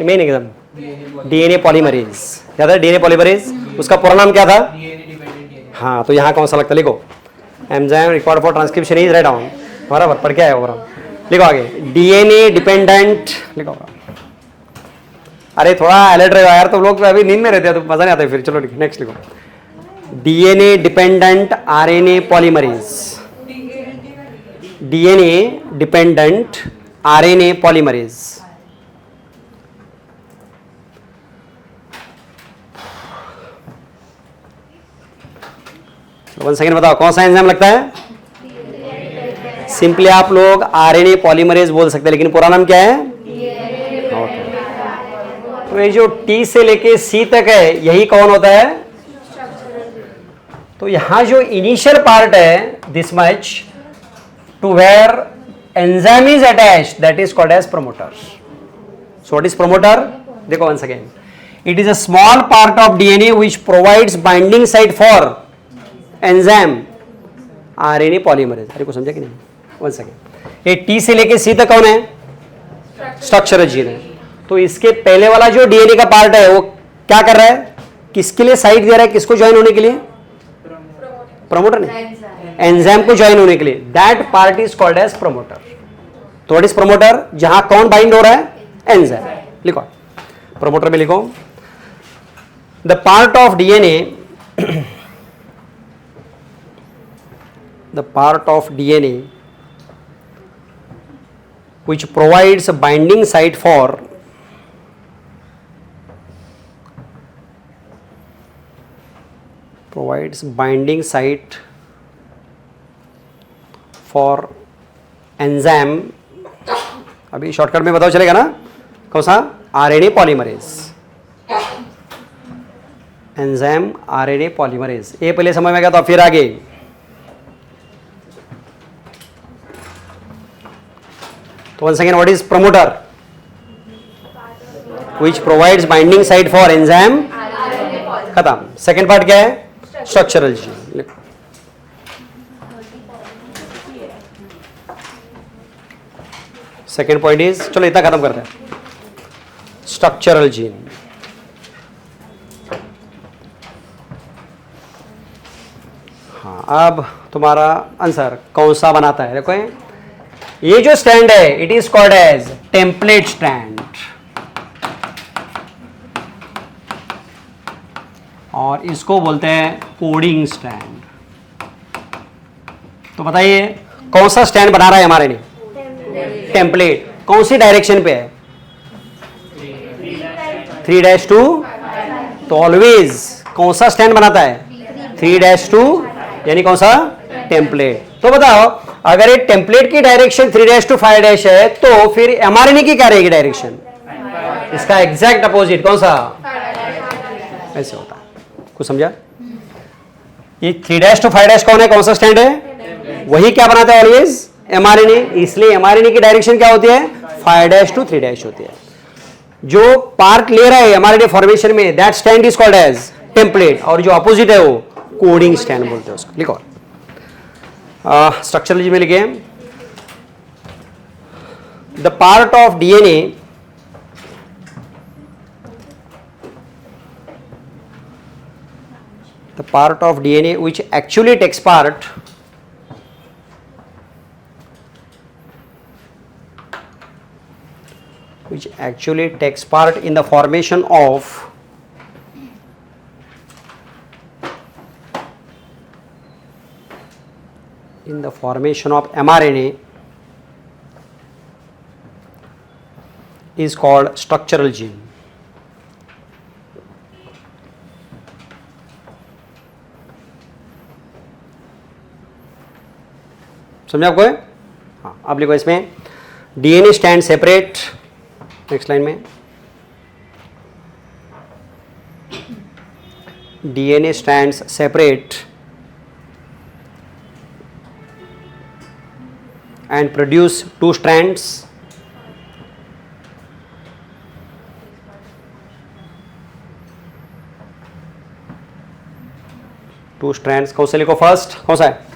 मेन एग्जाम डीएनए पॉलीमरेज। क्या था डीएनए पॉलीमरेज, उसका पूरा नाम क्या था, हाँ, तो यहाँ कौन सा लगता है, लिखो, enzyme required for transcription is, write down, बराबर, पढ़ के आया होगा, लिखो आगे, डीएनए डिपेंडेंट, लिखो। अरे थोड़ा अलर्ट रहेगा यार, तो लोग अभी नींद में रहते हैं तो मजा नहीं आता है फिर। चलो लिखो, नेक्स्ट लिखो, DNA dependent RNA polymerase, DNA dependent RNA polymerase. One second, बताओ कौन सा एंजाइम लगता है, सिंपली आप लोग आरएनए पॉलीमरेज बोल सकते हैं, लेकिन पूरा नाम क्या है, तो ये जो टी से लेके सी तक है यही कौन होता है, तो यहां जो इनिशियल पार्ट है this much to where enzyme is attached, that is called as promoter. So what is promoter, देखो once again, it is a small part of DNA which provides binding site for enzyme RNA polymerase. अरे को समझा कि नहीं, one second, ये T से लेके सी तक कौन है, स्ट्रक्चरल जीन है। तो इसके पहले वाला जो डीएनए का पार्ट है वो क्या कर रहा है, किसके लिए साइट दे रहा है, किसको ज्वाइन होने के लिए, प्रमोटर नहीं, एंजाइम को ज्वाइन होने के लिए, that part is called as promoter. तो व्हाट इज प्रमोटर, जहां कौन बाइंड हो रहा है, एंजाइम। लिखो प्रमोटर में, लिखो the part of DNA, the part of DNA which provides a binding site for enzyme, अभी शॉर्टकट में बताओ चलेगा ना, कौन सा? RNA polymerase, enzyme RNA polymerase. ये पहले समझ में गया तो फिर आगे तो once again what is promoter which provides binding site for enzyme, खत्म। सेकेंड पार्ट क्या है? Structural gene. Second point is, चलो इतना खत्म करते हैं, स्ट्रक्चरल जीन। हाँ, अब तुम्हारा आंसर कौन सा बनाता है? देखो ये जो स्टैंड है it is called as template strand, और इसको बोलते हैं कोडिंग स्टैंड। तो बताइए कौन सा स्टैंड बना रहा है हमारे लिए? टेम्पलेट। कौन सी डायरेक्शन पे है? 3-2। तो ऑलवेज कौन सा स्टैंड बनाता है? 3-2, यानी कौन सा? टेम्पलेट। तो बताओ अगर ये टेम्पलेट की डायरेक्शन 3-5 है तो फिर एमआरएनए की क्या रहेगी डायरेक्शन? इसका एग्जैक्ट अपोजिट, कौन सा? ऐसे होता है। कुछ समझा? ये 3-5 कौन है? कौन सा स्टैंड है? वही क्या बनाता है ऑलवेज? एमआरएनए। इसलिए एमआरएनए की डायरेक्शन क्या होती है? 5-3 होती है। जो पार्ट ले रहा है एमआरएनए फॉर्मेशन में, that strand is called as template, और जो अपोजिट है वो कोडिंग स्टैंड बोलते हैं उसको। लिखो स्ट्रक्चरल जी में लिखे, the part of DNA which actually takes part in the formation of mRNA is called structural gene. समझा आपको? हाँ, अब लिखो इसमें DNA stand separate, next line में DNA stands separate and produce two strands कौन से लिखो? फर्स्ट कौन सा है?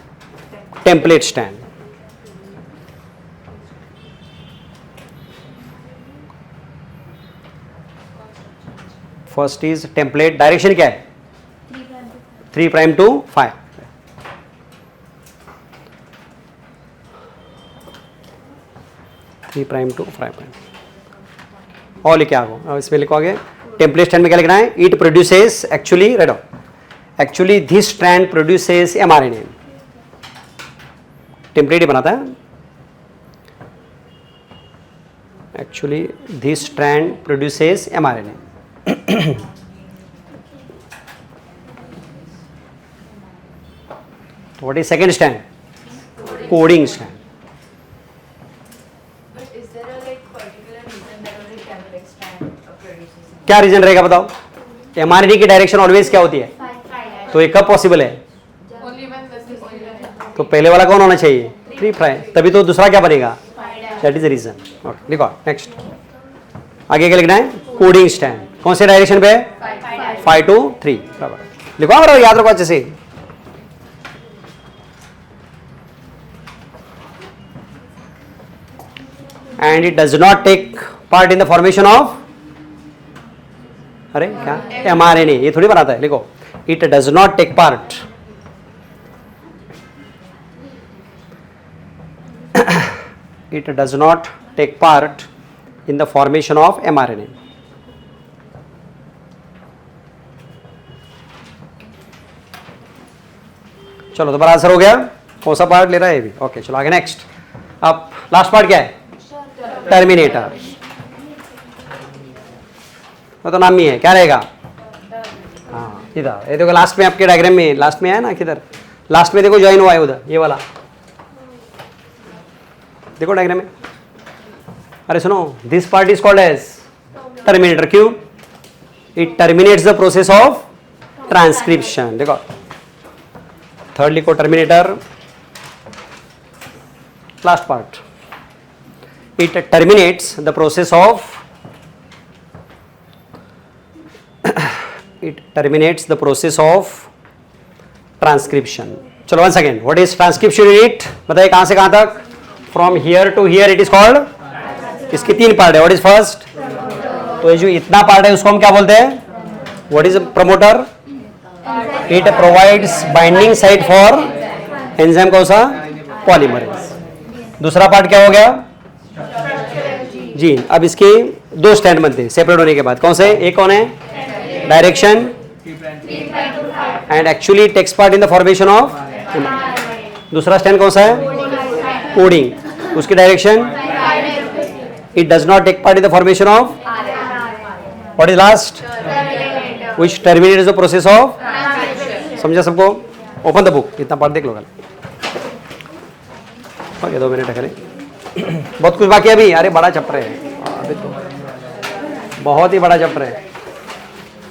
Template stand. First is template, direction क्या है? 3' to 5। और लिखे आगे, इसमें लिखो आगे टेम्पलेट स्टैंड में क्या लिखना है? It produces, actually red actually this strand produces mRNA. Template ही बनाता है। Actually this strand produces mRNA. तो what is second stand? Coding stand. क्या रीजन रहेगा बताओ? एमआरएनए की डायरेक्शन ऑलवेज क्या होती है? तो ये कब पॉसिबल है? तो पहले वाला कौन होना चाहिए? 3', तभी तो दूसरा क्या बनेगा? That is the reason. Okay, लिखो नेक्स्ट। आगे क्या लिखना है? Coding strand. कौन से डायरेक्शन पे? 5 to 3। लिखो और याद रखो अच्छे से। And it does not take part in the formation of, अरे क्या? एमआरएनए। ये थोड़ी बनाता है। लिखो it does not take part it does not take part in the formation of mRNA. चलो दोबारा आंसर हो गया। कौन सा पार्ट ले रहा है ये भी? ओके, चलो आगे नेक्स्ट। अब लास्ट पार्ट क्या है? टर्मिनेटर, वो तो नाम ही है, क्या रहेगा? हाँ इधर ये देखो लास्ट में आपके डायग्राम में, लास्ट में है ना किधर, लास्ट में देखो ज्वाइन हुआ है उधर, ये वाला देखो डायग्राम में। अरे सुनो, this part is called as terminator, क्यों? It terminates the process of transcription. देखो थर्ड लिखो terminator, last part, it terminates the process of, it terminates the process of transcription. चलो once again, what is transcription unit? बताइए कहाँ से कहाँ तक? From here to here it is called, इसकी 3 part है. What is first? तो ये जो इतना पार्ट है उसको हम क्या बोलते हैं? What is a promoter? It provides binding site for enzyme कौन सा? Polymerase. दूसरा पार्ट क्या हो गया? जी, अब इसके 2 स्टैंड बनते हैं सेपरेट होने के बाद. कौन से? एक कौन है? Direction and actually takes part in the formation of. दूसरा स्टैंड कौन सा है? कोडिंग. उसकी direction it does not take part in the formation of. What is last? Which terminates the process of. समझा सबको? ओपन द बुक, इतना part देख लो. ओके 2 मिनट करें, बहुत कुछ बाकी है अभी. अरे बड़ा चैप्टर है अभी तो, बहुत ही बड़ा चैप्टर है.